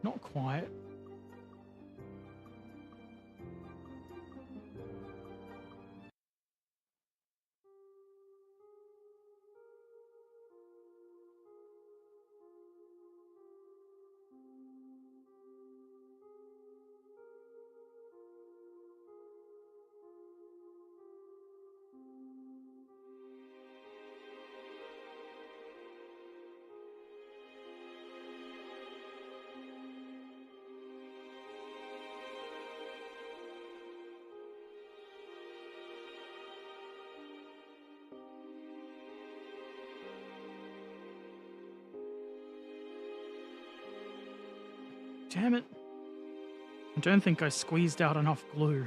Not quite. Damn it. I don't think I squeezed out enough glue.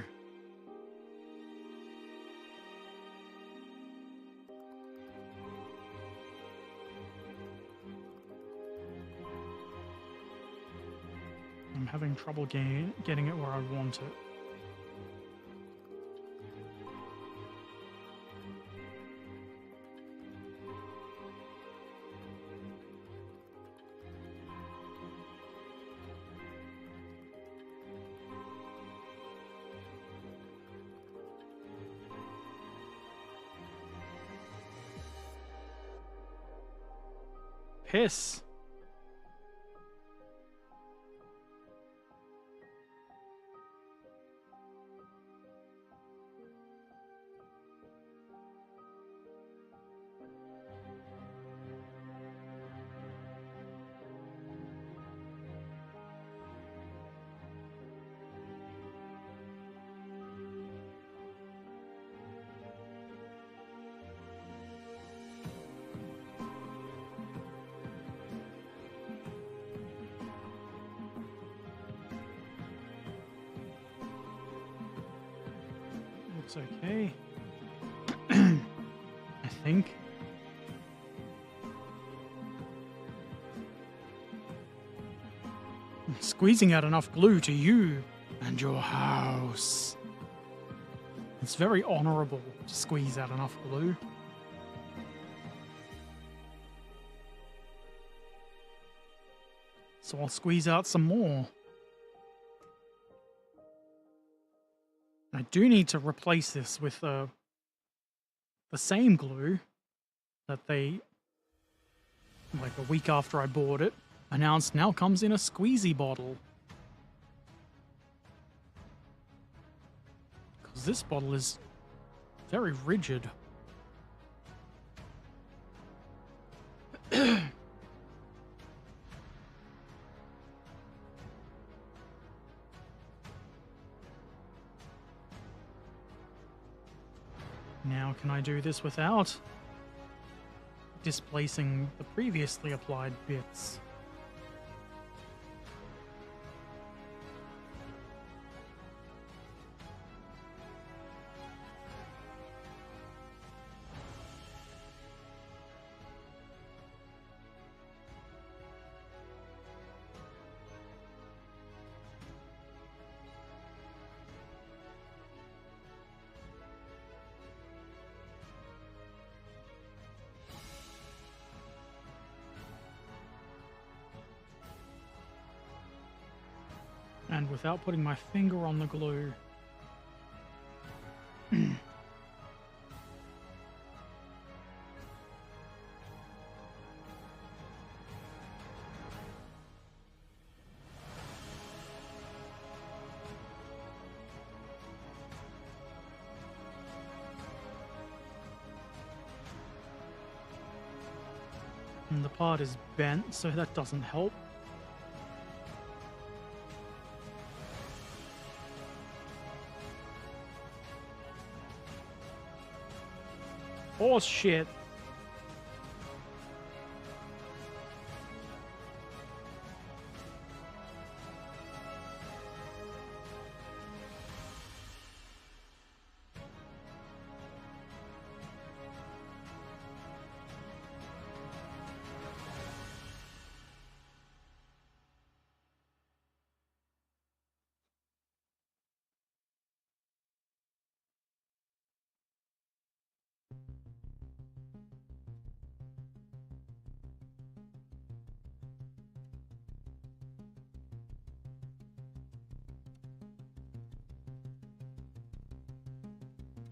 I'm having trouble getting it where I want it. Piss. Looks okay. I think. I'm squeezing out enough glue to you and your house. It's very honorable to squeeze out enough glue. So I'll squeeze out some more. I do need to replace this with the same glue that they, like a week after I bought it, announced now comes in a squeezy bottle. Because this bottle is very rigid. Now, can I do this without displacing the previously applied bits? And without putting my finger on the glue. And the part is bent, so that doesn't help. Oh shit.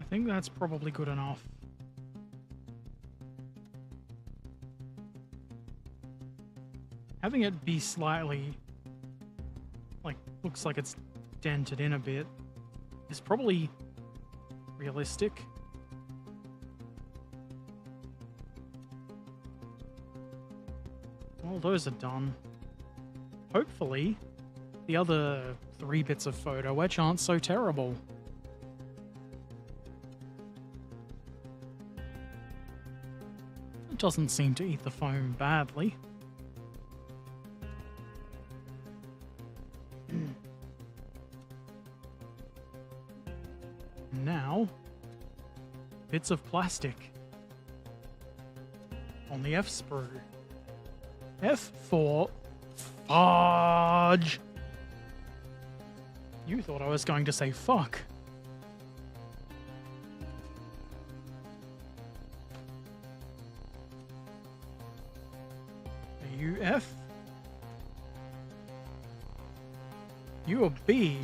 I think that's probably good enough. Having it be slightly, like, looks like it's dented in a bit is probably realistic. Well, those are done. Hopefully, the other 3 bits of photo etch aren't so terrible. It doesn't seem to eat the foam badly. Now, bits of plastic on the F sprue. F for fudge. You thought I was going to say fuck. Are you F? You a B.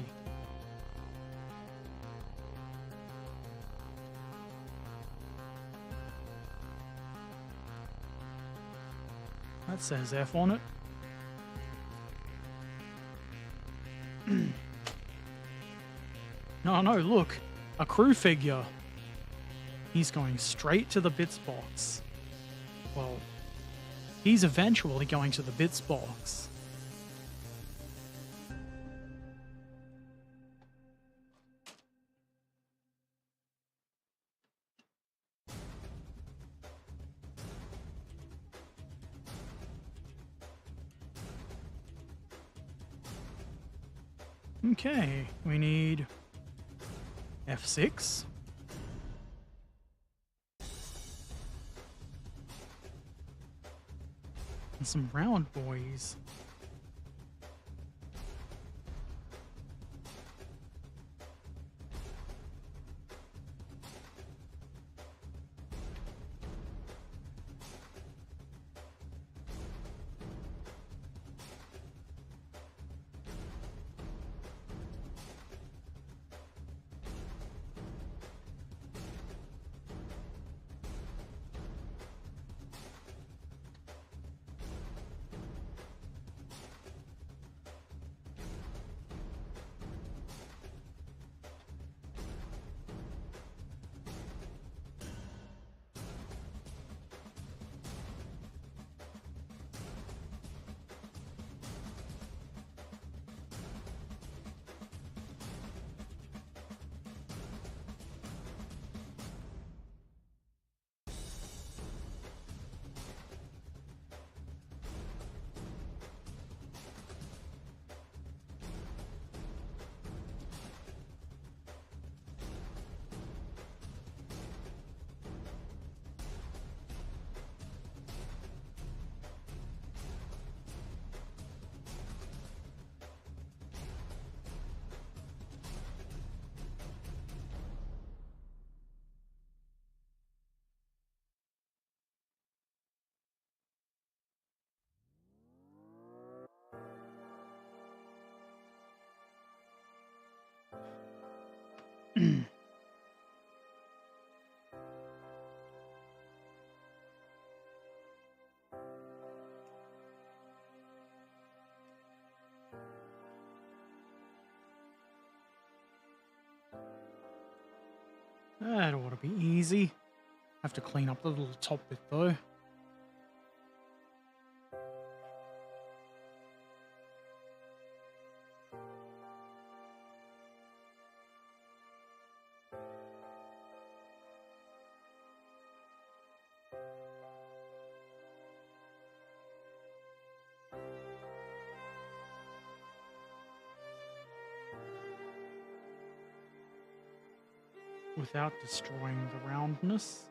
That says F on it. No, look. A crew figure. He's going straight to the bits box. Well, he's eventually going to the bits box. Okay, we need F6. And some round boys. That ought to be easy. Have to clean up the little top bit though. Without destroying the roundness.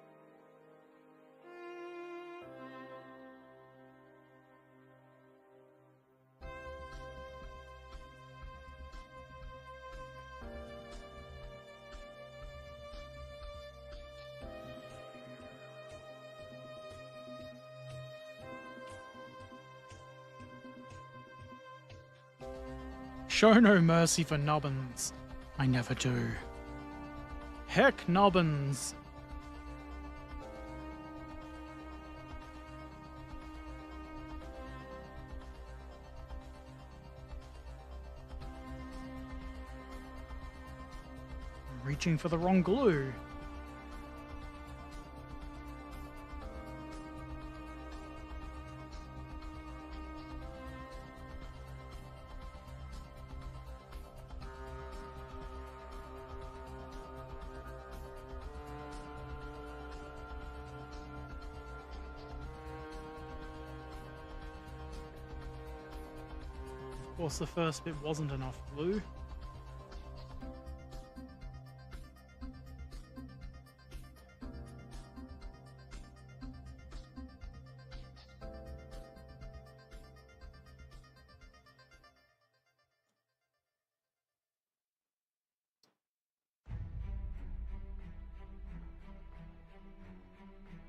Show no mercy for nubbins. I never do. Heck nubbins. I'm reaching for the wrong glue. Of course, the first bit wasn't enough glue.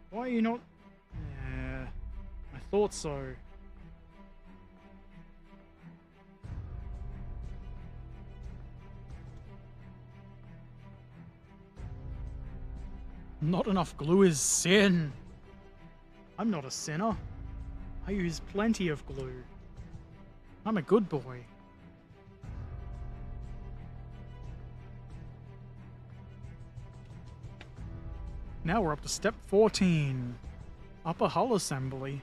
Why are you not... Yeah, I thought so. Not enough glue is sin. I'm not a sinner. I use plenty of glue. I'm a good boy. Now we're up to step 14. Upper hull assembly.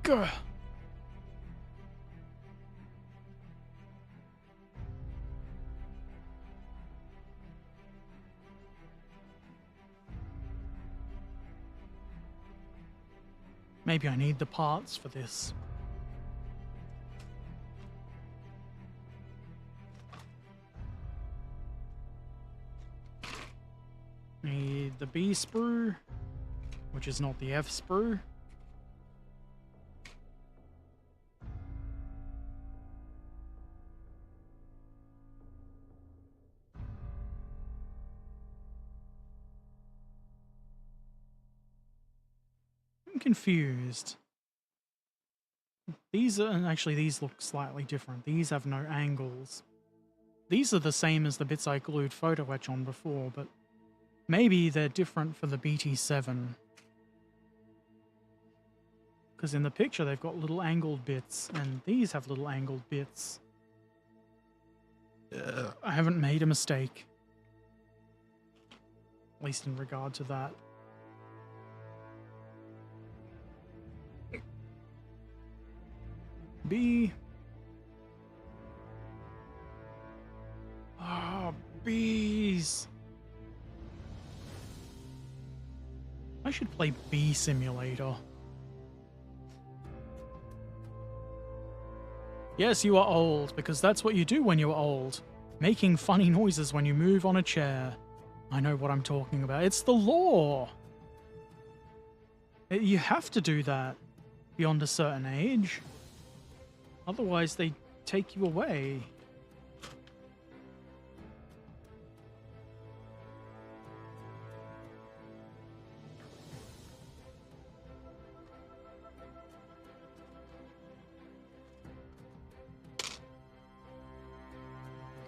Gah. Maybe I need the parts for this. Need the B sprue, which is not the F sprue. I'm confused. These look slightly different. These have no angles. These are the same as the bits I glued photo etch on before, but maybe they're different for the BT7. Because in the picture they've got little angled bits, and these have little angled bits. I haven't made a mistake. At least in regard to that. B. Ah, bees. I should play Bee Simulator. Yes, you are old, because that's what you do when you're old. Making funny noises when you move on a chair. I know what I'm talking about. It's the law. You have to do that beyond a certain age. Otherwise, they take you away.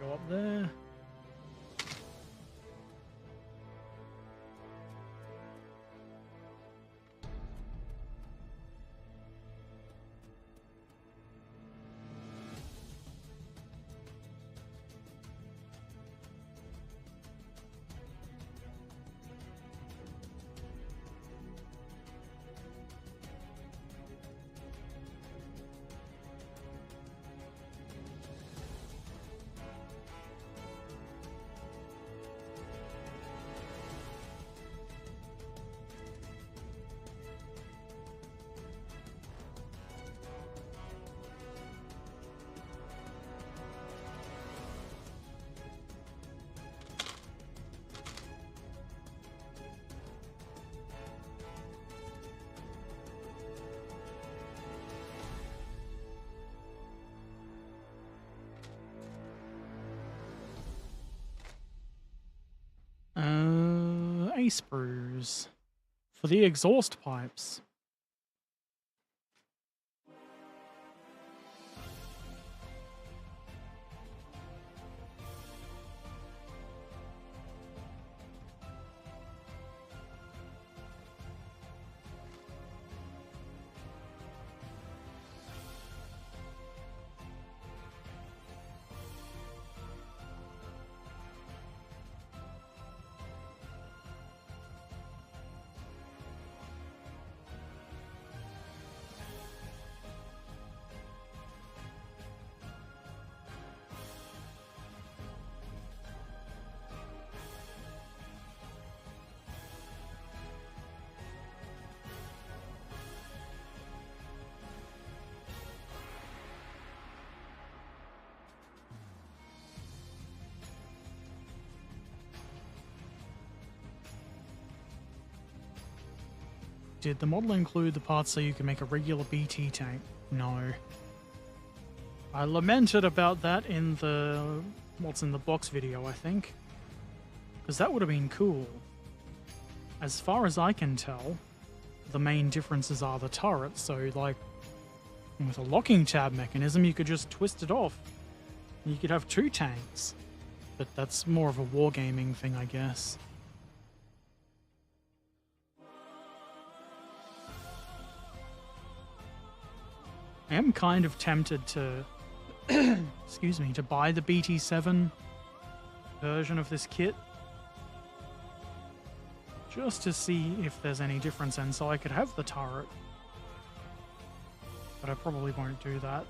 Go up there. T sprues for the exhaust pipes. Did the model include the parts so you can make a regular BT tank? No. I lamented about that in the what's in the box video, I think. Because that would have been cool. As far as I can tell, the main differences are the turrets, so like with a locking tab mechanism you could just twist it off. You could have 2 tanks. But that's more of a wargaming thing, I guess. I am kind of tempted to, excuse me, to buy the BT7 version of this kit. Just to see if there's any difference, and so I could have the turret. But I probably won't do that.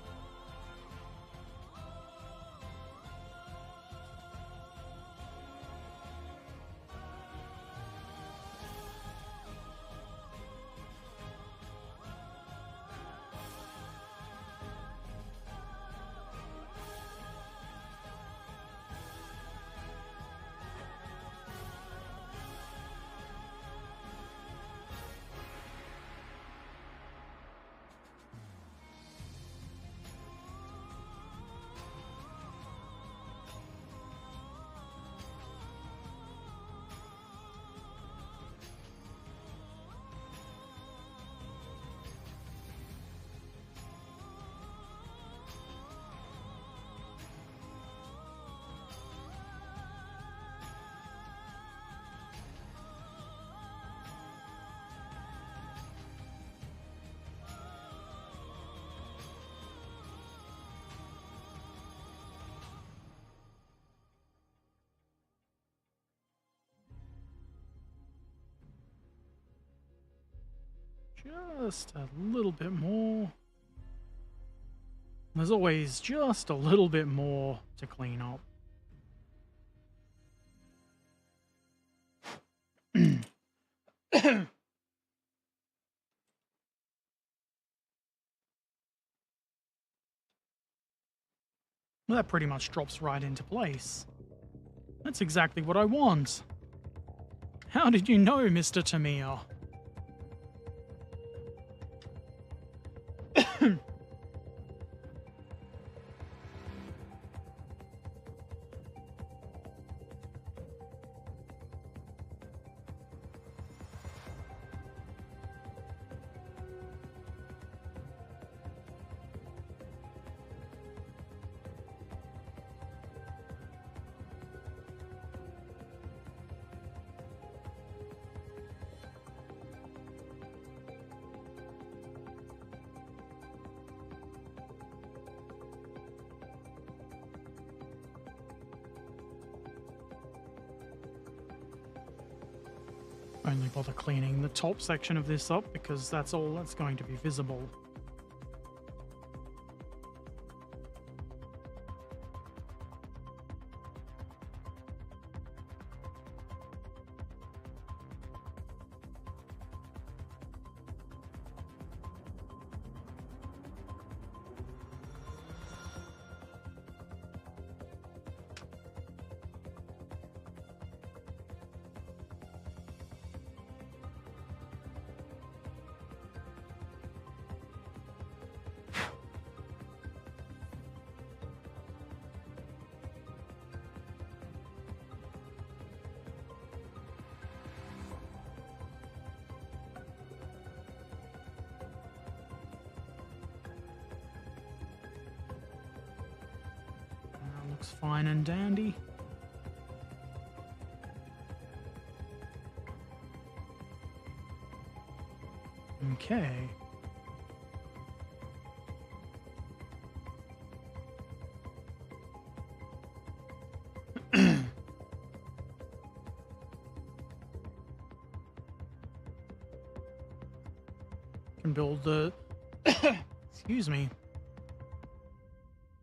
Just a little bit more. There's always just a little bit more to clean up. Well, that pretty much drops right into place. That's exactly what I want. How did you know, Mr. Tamiya? Only bother cleaning the top section of this up because that's all that's going to be visible. That's fine and dandy. Okay. Can build the excuse me.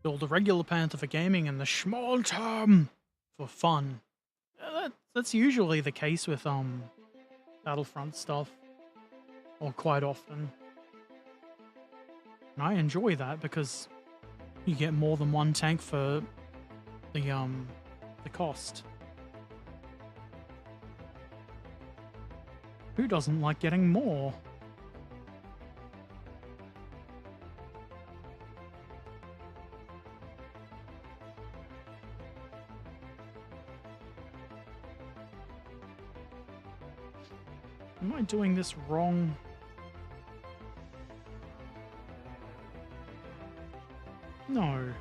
Build a regular panther for gaming and the small term for fun. That's usually the case with Battlefront stuff. Or quite often. And I enjoy that because you get more than one tank for the cost. Who doesn't like getting more? Am I doing this wrong? No.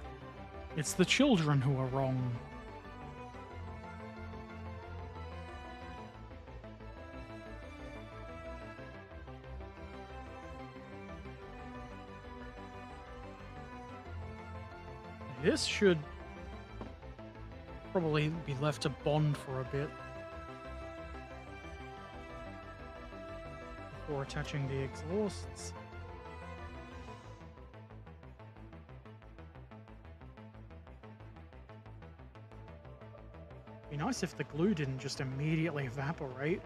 It's the children who are wrong. This should probably be left to bond for a bit before attaching the exhausts. Be nice if the glue didn't just immediately evaporate.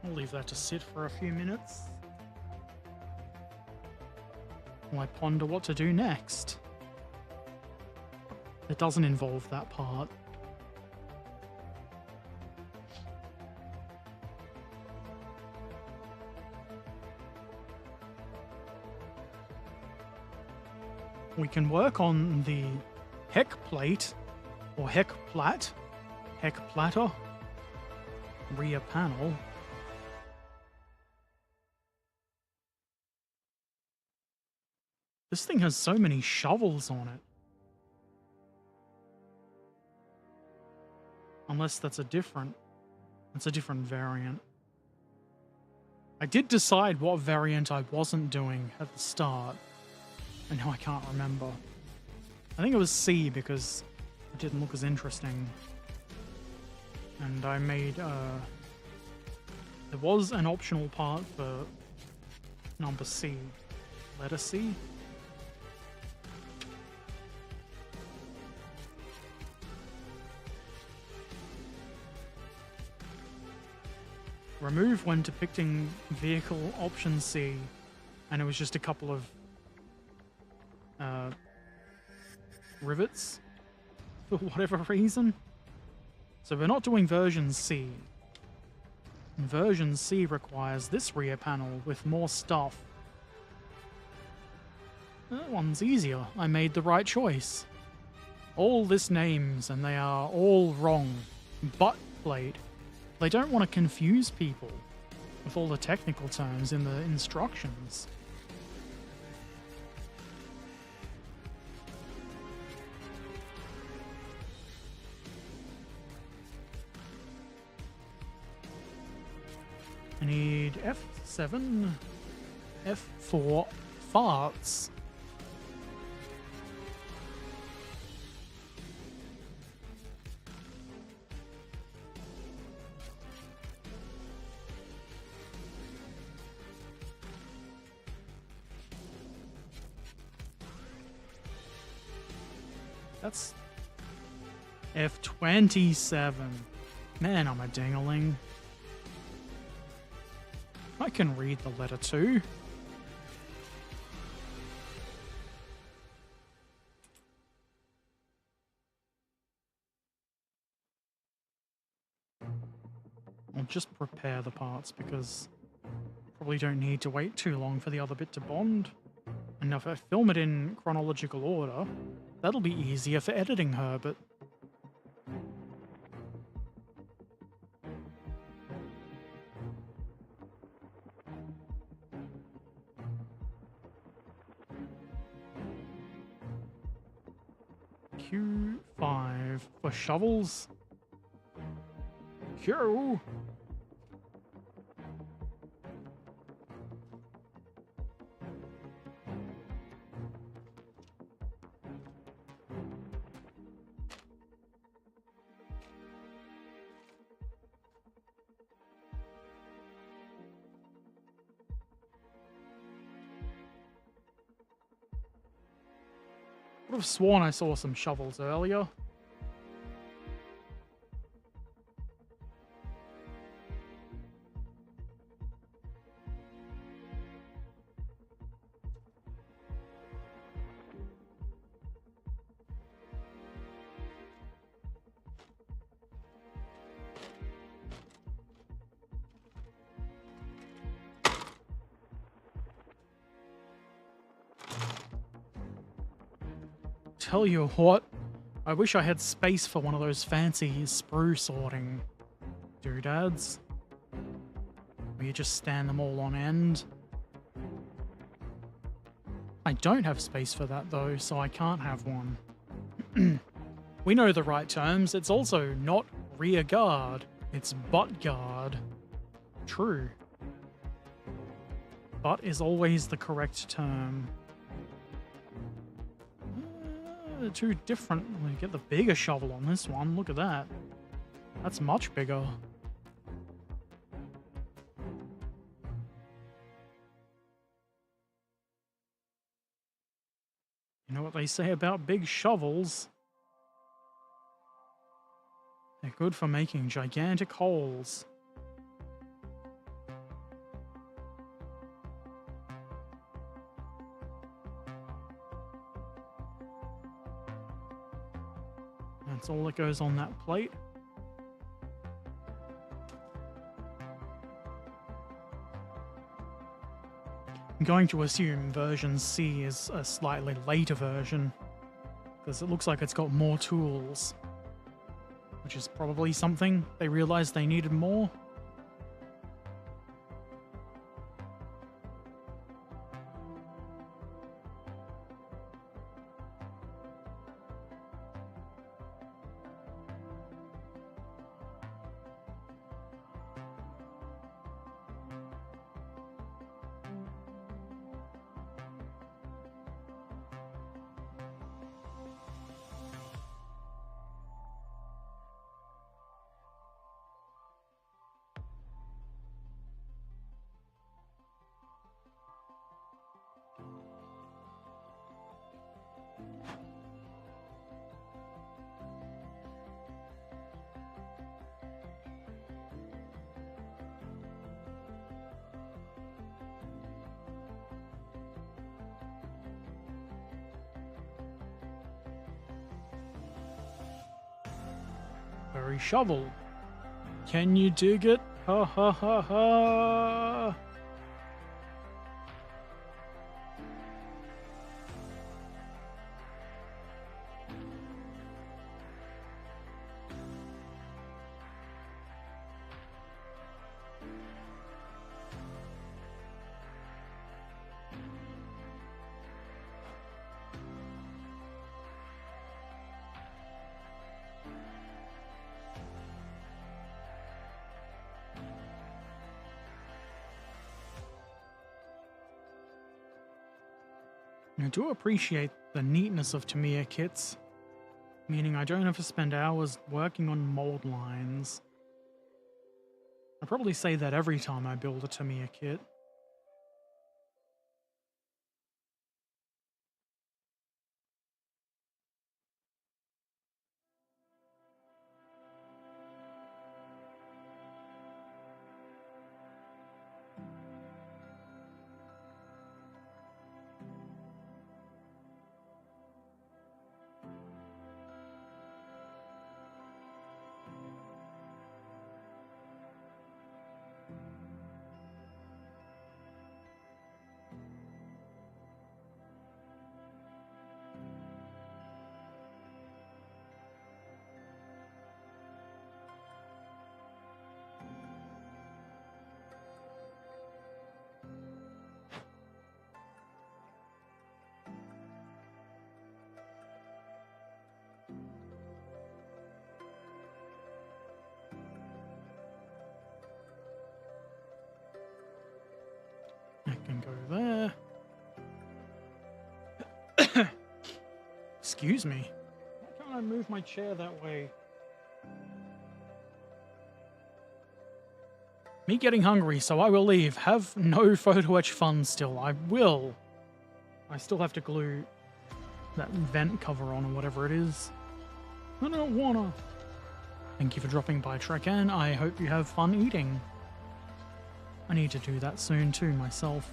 I'll leave that to sit for a few minutes while I ponder what to do next. It doesn't involve that part. We can work on the heck plate or heck platter, rear panel. This thing has so many shovels on it. Unless that's a different variant. I did decide what variant I wasn't doing at the start. And now I can't remember. I think it was C because it didn't look as interesting. And I made, there was an optional part for number C. Letter C? Remove when depicting vehicle option C. And it was just a couple of rivets for whatever reason. So we're not doing version C. And version C requires this rear panel with more stuff. That one's easier. I made the right choice. All this names and they are all wrong. Butt plate. They don't want to confuse people with all the technical terms in the instructions. I need F7, F4 farts. That's F27. Man, I'm a dingling. I can read the letter too. I'll just prepare the parts because probably don't need to wait too long for the other bit to bond. And if I film it in chronological order, that'll be easier for editing, Herbert. Q5 for shovels. Q. Would have sworn I saw some shovels earlier. Tell you what, I wish I had space for one of those fancy sprue sorting doodads, where you just stand them all on end. I don't have space for that though, so I can't have one. We know the right terms. It's also not rear guard, it's butt guard. True. Butt is always the correct term. They're two different. We get the bigger shovel on this one. Look at that. That's much bigger. You know what they say about big shovels? They're good for making gigantic holes. That's all that goes on that plate. I'm going to assume version C is a slightly later version, because it looks like it's got more tools, which is probably something they realized they needed more. Very shovel. Can you dig it? Ha ha ha ha! I do appreciate the neatness of Tamiya kits, meaning I don't have to spend hours working on mold lines. I probably say that every time I build a Tamiya kit. Excuse me. Why can't I move my chair that way? Me getting hungry, so I will leave. Have no photo etch fun still. I will. I still have to glue that vent cover on or whatever it is. I don't wanna. Thank you for dropping by, Trek, and I hope you have fun eating. I need to do that soon too, myself.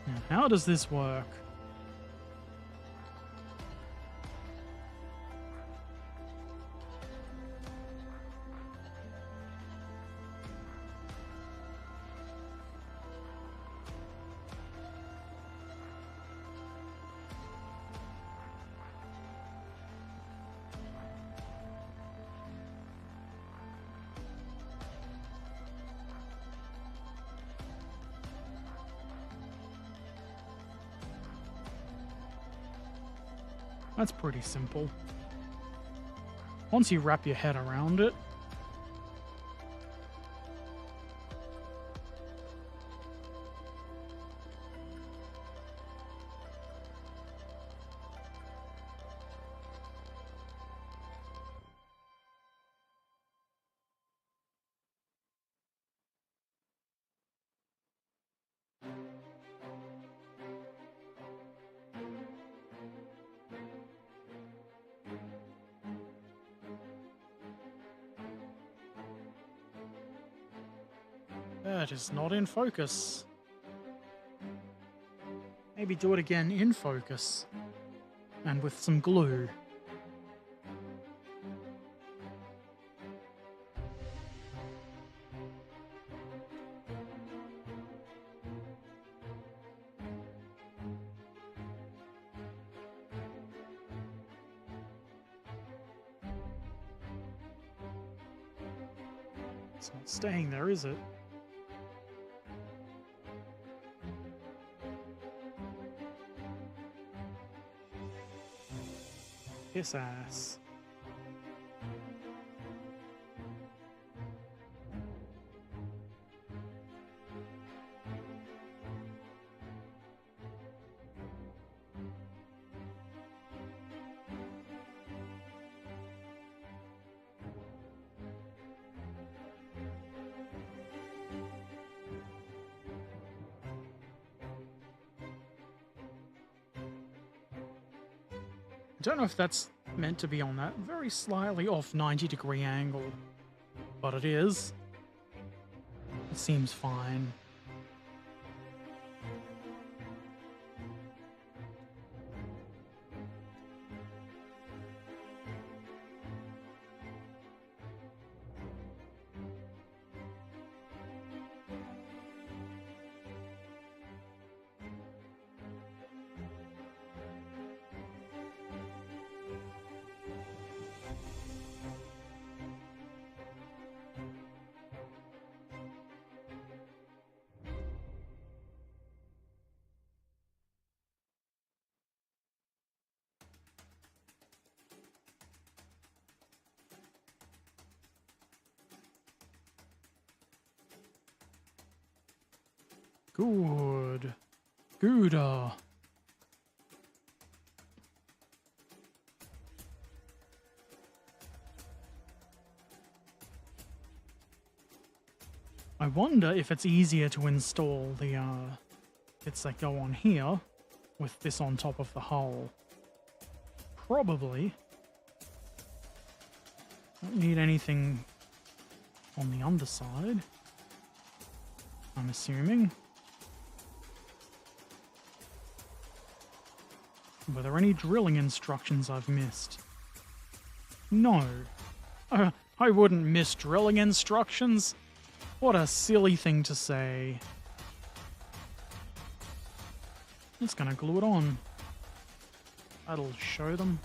Now, how does this work? That's pretty simple. Once you wrap your head around it. That is not in focus. Maybe do it again in focus. And with some glue. It's not staying there, is it? His ass. I don't know if that's meant to be on that very slightly off 90-degree angle, but it is. It seems fine. Good. Gooder. I wonder if it's easier to install the bits that go on here with this on top of the hull. Probably. Don't need anything on the underside, I'm assuming. Were there any drilling instructions I've missed? No. I wouldn't miss drilling instructions. What a silly thing to say. Just gonna glue it on. That'll show them.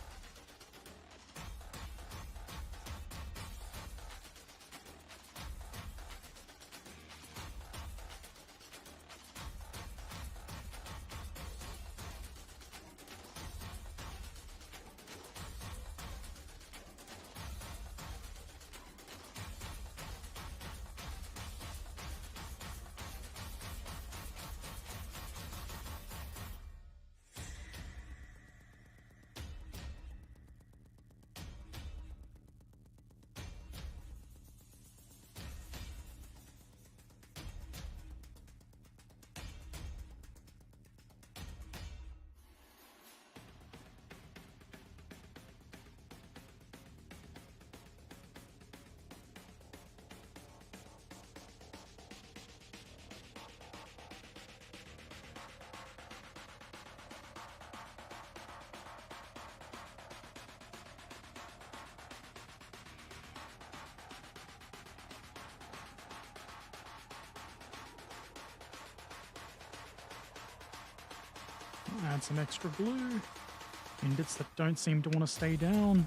Add some extra glue in bits that don't seem to want to stay down.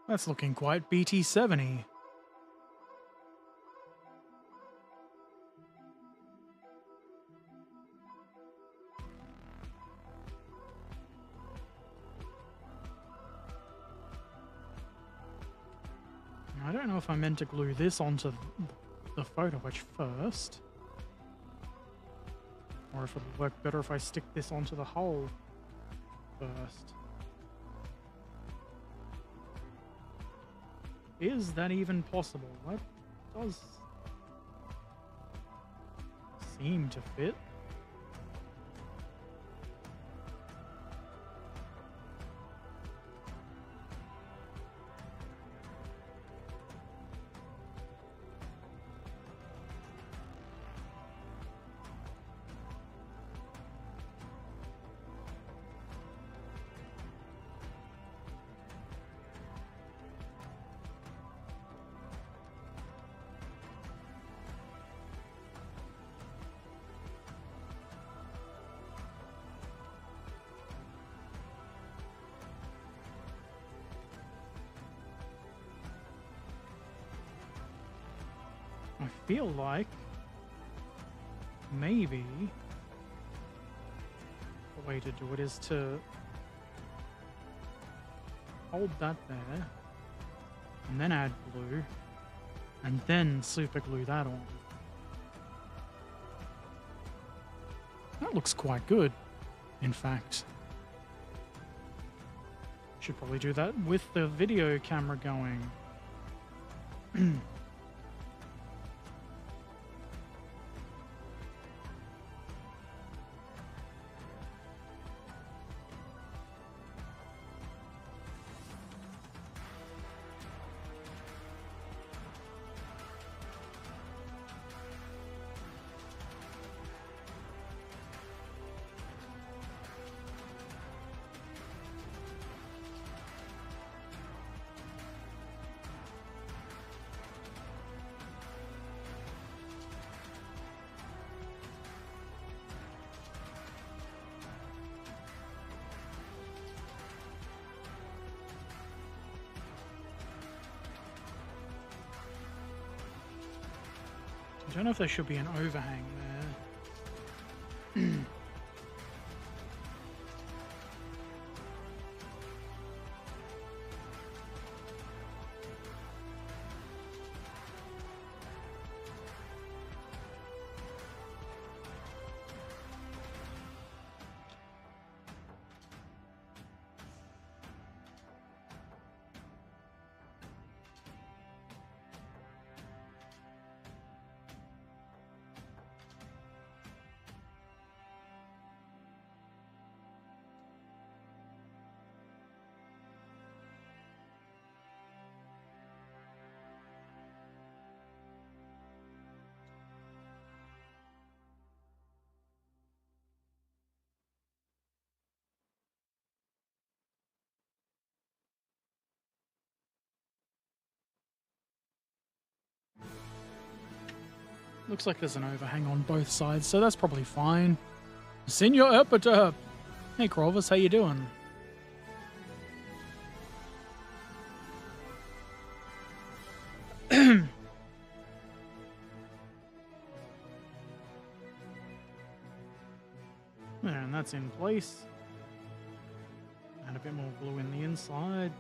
That's looking quite BT70. I don't know if I meant to glue this onto the photo etch first, or if it'll work better if I stick this onto the hole first. Is that even possible? That does seem to fit. I feel like maybe the way to do it is to hold that there and then add glue and then super glue that on. That looks quite good, in fact. Should probably do that with the video camera going. I don't know if there should be an overhang there. Looks like there's an overhang on both sides, so that's probably fine. Senior Erpaderp! Hey Corvus, how you doing? And that's in place. Add a bit more glue in the inside.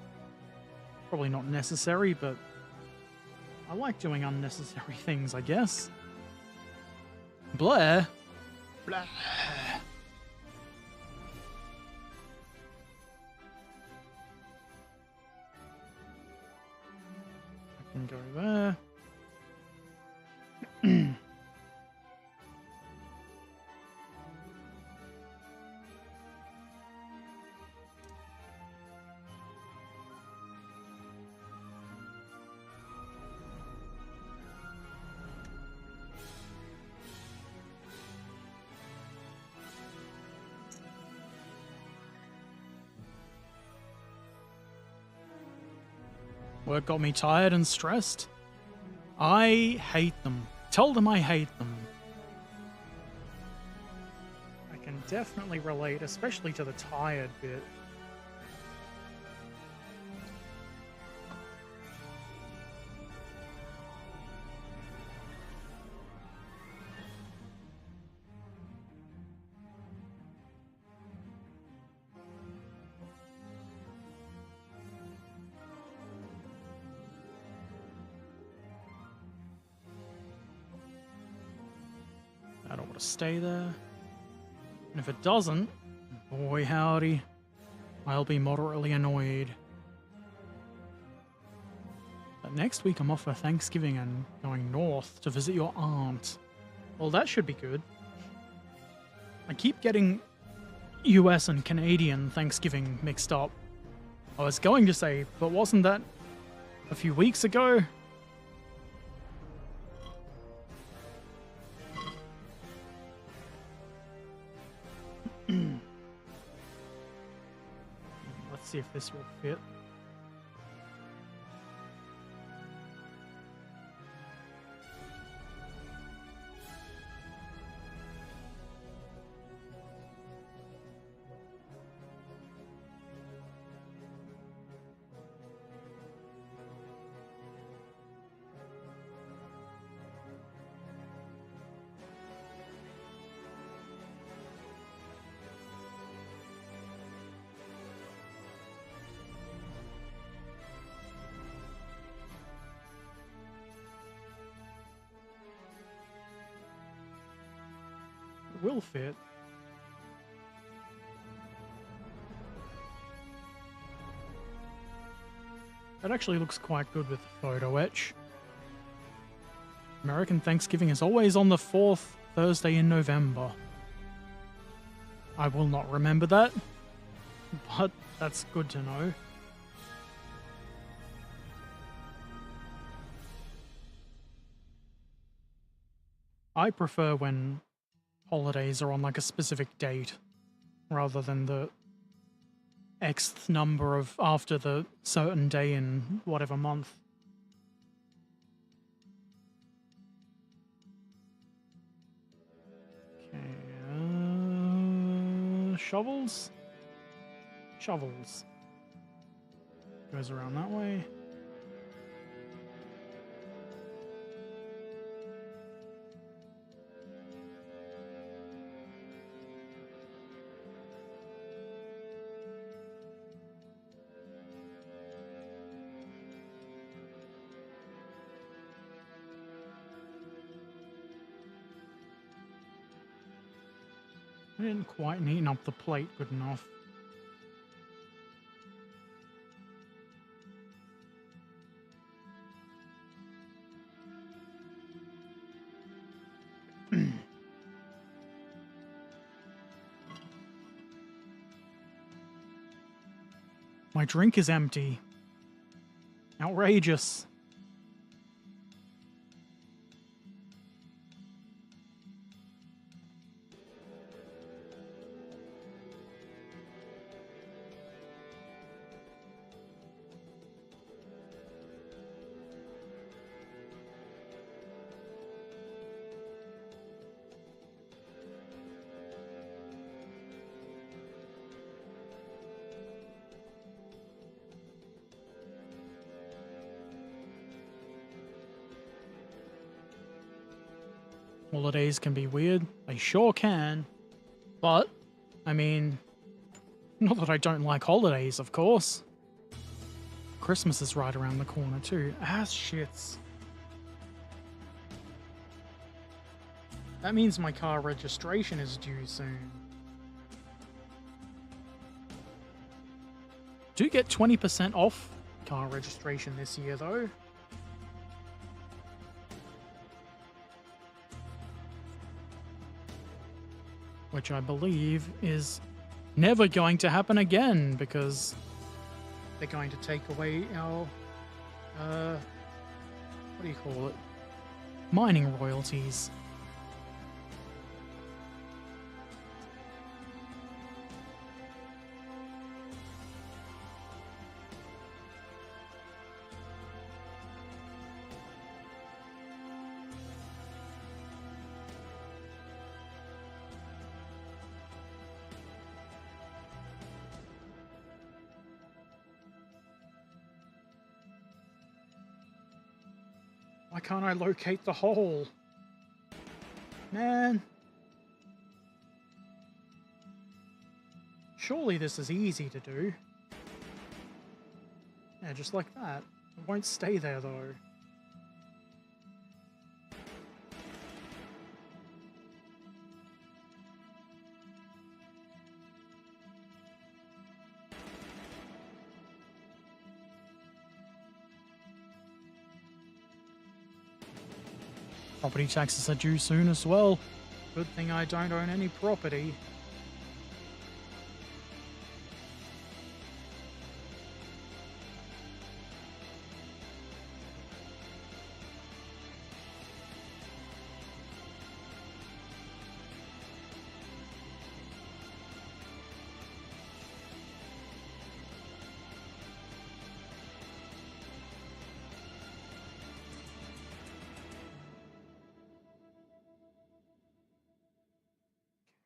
Probably not necessary, but I like doing unnecessary things, I guess. Blair? Blair. I can go there. Work got me tired and stressed. I hate them. Tell them I hate them. I can definitely relate, especially to the tired bit. I don't want to stay there. And if it doesn't, boy howdy, I'll be moderately annoyed. But next week I'm off for Thanksgiving and going north to visit your aunt. Well, that should be good. I keep getting US and Canadian Thanksgiving mixed up. I was going to say, but wasn't that a few weeks ago? Let's see if this will fit. Will fit. That actually looks quite good with the photo etch. American Thanksgiving is always on the 4th Thursday in November. I will not remember that, but that's good to know. I prefer when holidays are on like a specific date rather than the Xth number of after the certain day in whatever month. Okay, shovels? Shovels. Goes around that way. I didn't quite neaten up the plate good enough. My drink is empty. Outrageous. Holidays can be weird. They sure can. But, I mean, not that I don't like holidays, of course. Christmas is right around the corner too. Ass shits. That means my car registration is due soon. Do get 20% off car registration this year though. Which I believe is never going to happen again because they're going to take away our, what do you call it? Mining royalties. Why can't I locate the hole? Man. Surely this is easy to do. Yeah, just like that. It won't stay there though. Property taxes are due soon as well. Good thing I don't own any property.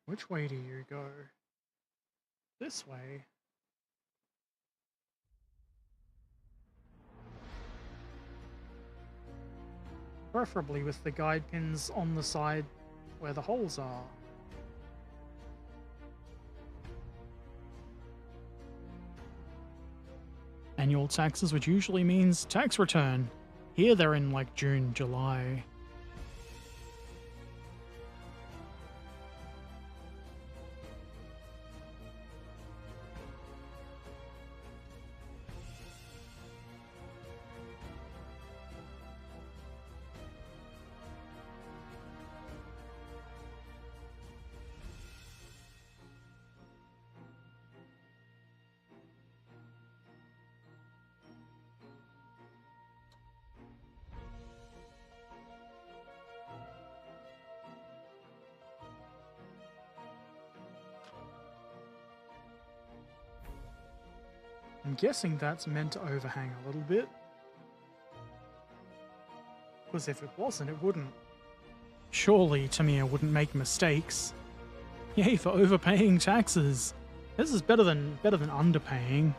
Which way do you go? This way. Preferably with the guide pins on the side where the holes are. Annual taxes, which usually means tax return. Here they're in like June, July. I'm guessing that's meant to overhang a little bit. Because if it wasn't, it wouldn't. Surely Tamiya wouldn't make mistakes. Yay for overpaying taxes. This is better than underpaying.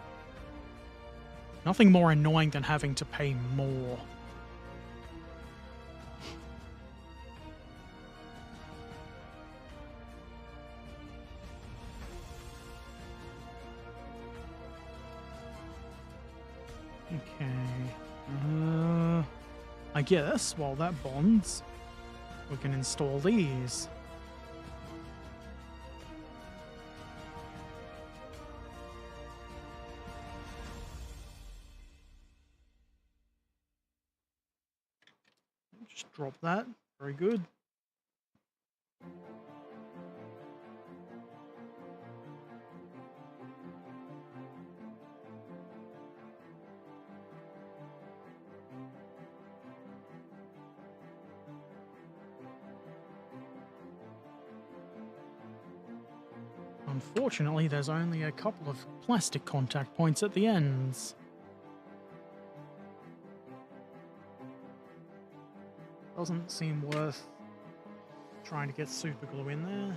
Nothing more annoying than having to pay more. Okay. I guess while that bonds, we can install these. Just drop that. Very good. Unfortunately, there's only a couple of plastic contact points at the ends. Doesn't seem worth trying to get super glue in there.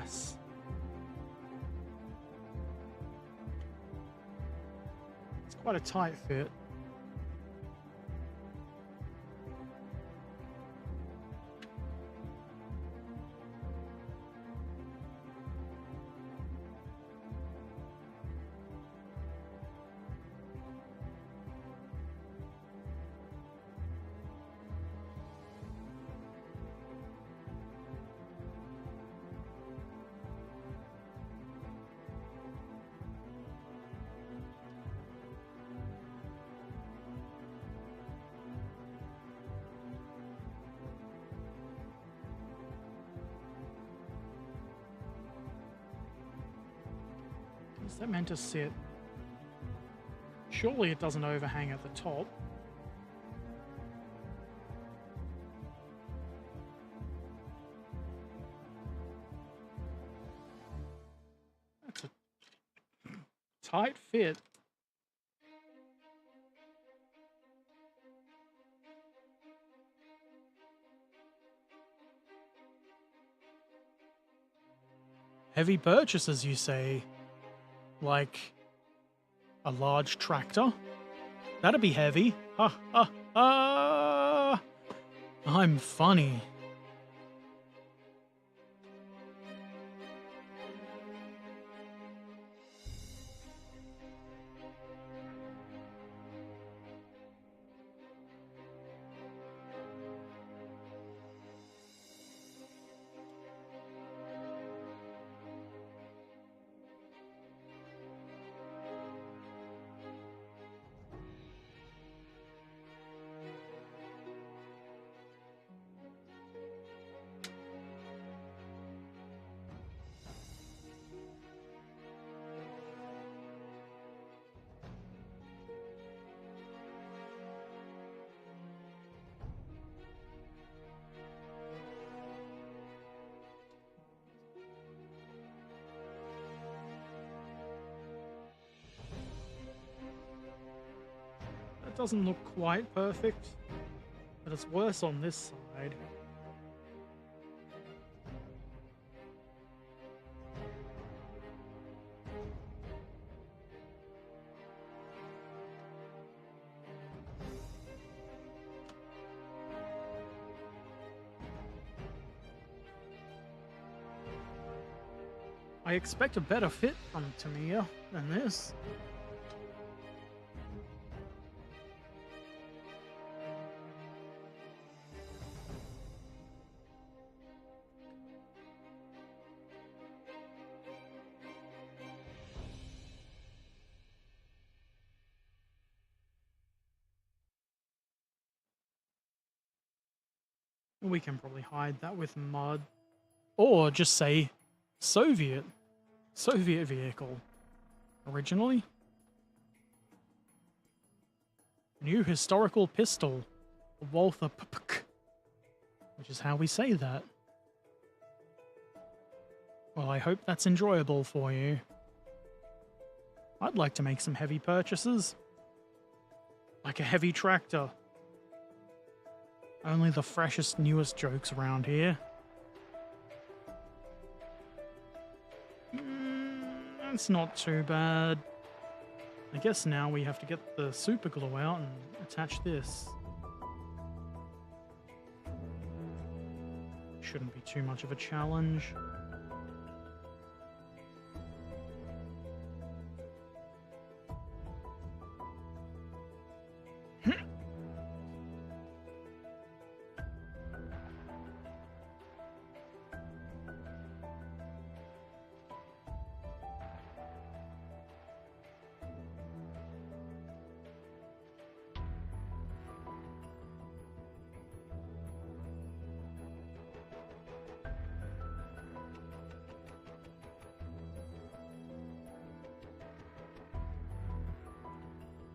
Ass. It's quite a tight fit. Is that meant to sit? Surely it doesn't overhang at the top. That's a tight fit. Heavy purchases, you say? Like a large tractor? That'd be heavy. Ha ha ha! I'm funny. That doesn't look quite perfect, but it's worse on this side. I expect a better fit from Tamiya than this. We can probably hide that with mud. Or just say Soviet vehicle. Originally. New historical pistol. Walther P. Which is how we say that. Well, I hope that's enjoyable for you. I'd like to make some heavy purchases. Like a heavy tractor. Only the freshest, newest jokes around here. That's not too bad. I guess now we have to get the super glue out and attach this. Shouldn't be too much of a challenge.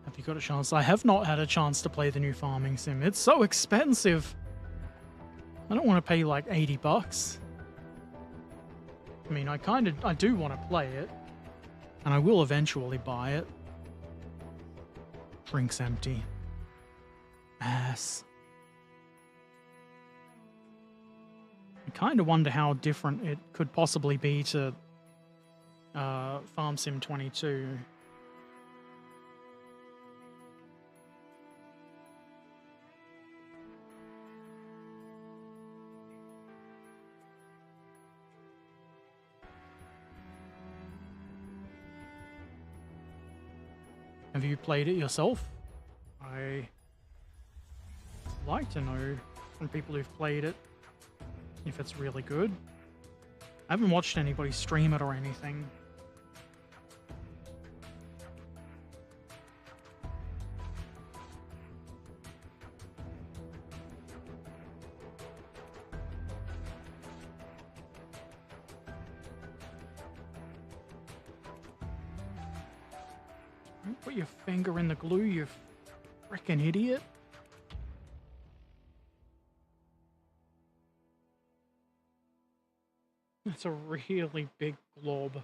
Have you got a chance? I have not had a chance to play the new farming sim. It's so expensive. I don't want to pay like 80 bucks. I mean, I do want to play it. And I will eventually buy it. Drink's empty. Ass. I kind of wonder how different it could possibly be to Farm Sim 22. Have you played it yourself? I like to know from people who've played it if it's really good. I haven't watched anybody stream it or anything. Don't put your finger in the glue, you frickin' idiot. That's a really big glob.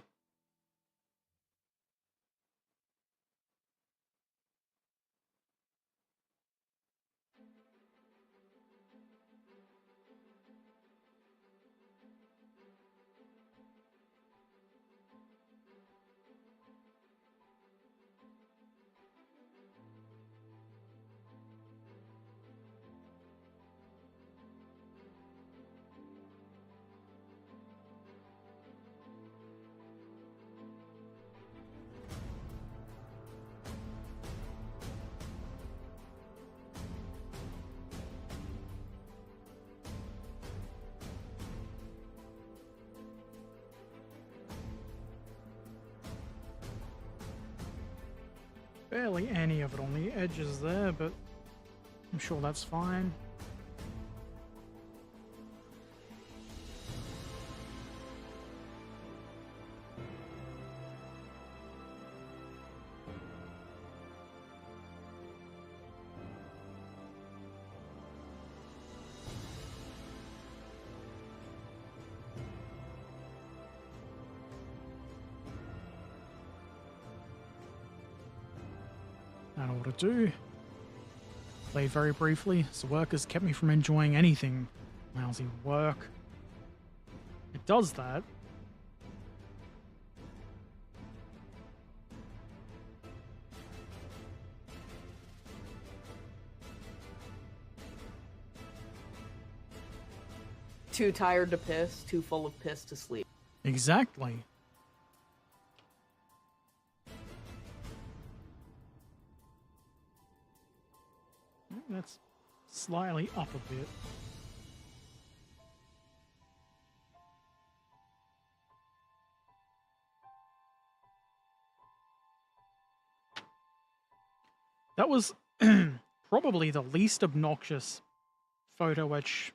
Barely any of it on the edges there, but I'm sure that's fine. I know what to do. Played very briefly, so work has kept me from enjoying anything. Lousy work. It does that. Too tired to piss, too full of piss to sleep. Exactly. That's slightly up a bit. That was probably the least obnoxious photo etch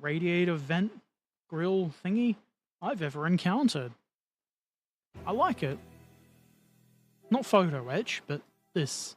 radiator vent grill thingy I've ever encountered. I like it. Not photo etch, but this.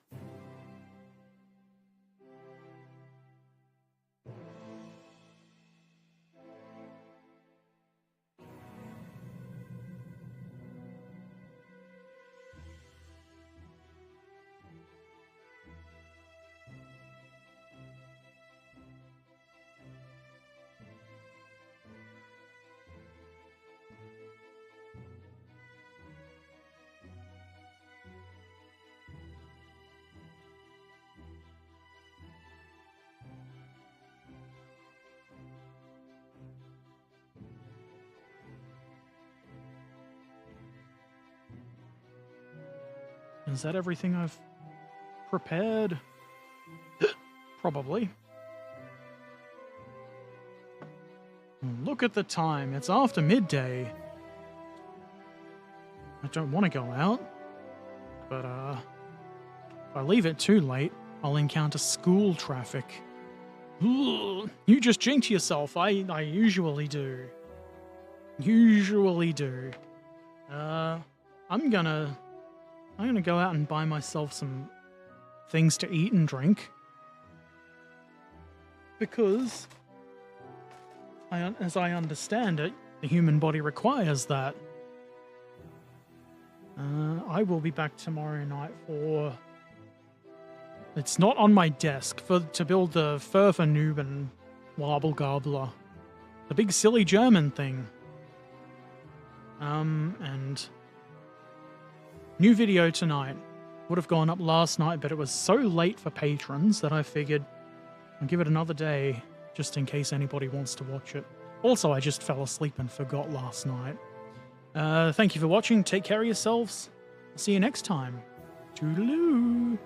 Is that everything I've prepared? Probably. Look at the time. It's after midday. I don't want to go out. But, if I leave it too late, I'll encounter school traffic. Ugh, you just jinx yourself. I usually do. Usually do. I'm gonna go out and buy myself some things to eat and drink. Because, as I understand it, the human body requires that. I will be back tomorrow night for... It's not on my desk, to build the Furfer Nuben Wobble gobbler. The big silly German thing. And new video tonight. Would have gone up last night, but it was so late for patrons that I figured I'll give it another day just in case anybody wants to watch it. Also, I just fell asleep and forgot last night. Thank you for watching. Take care of yourselves. I'll see you next time. Toodaloo.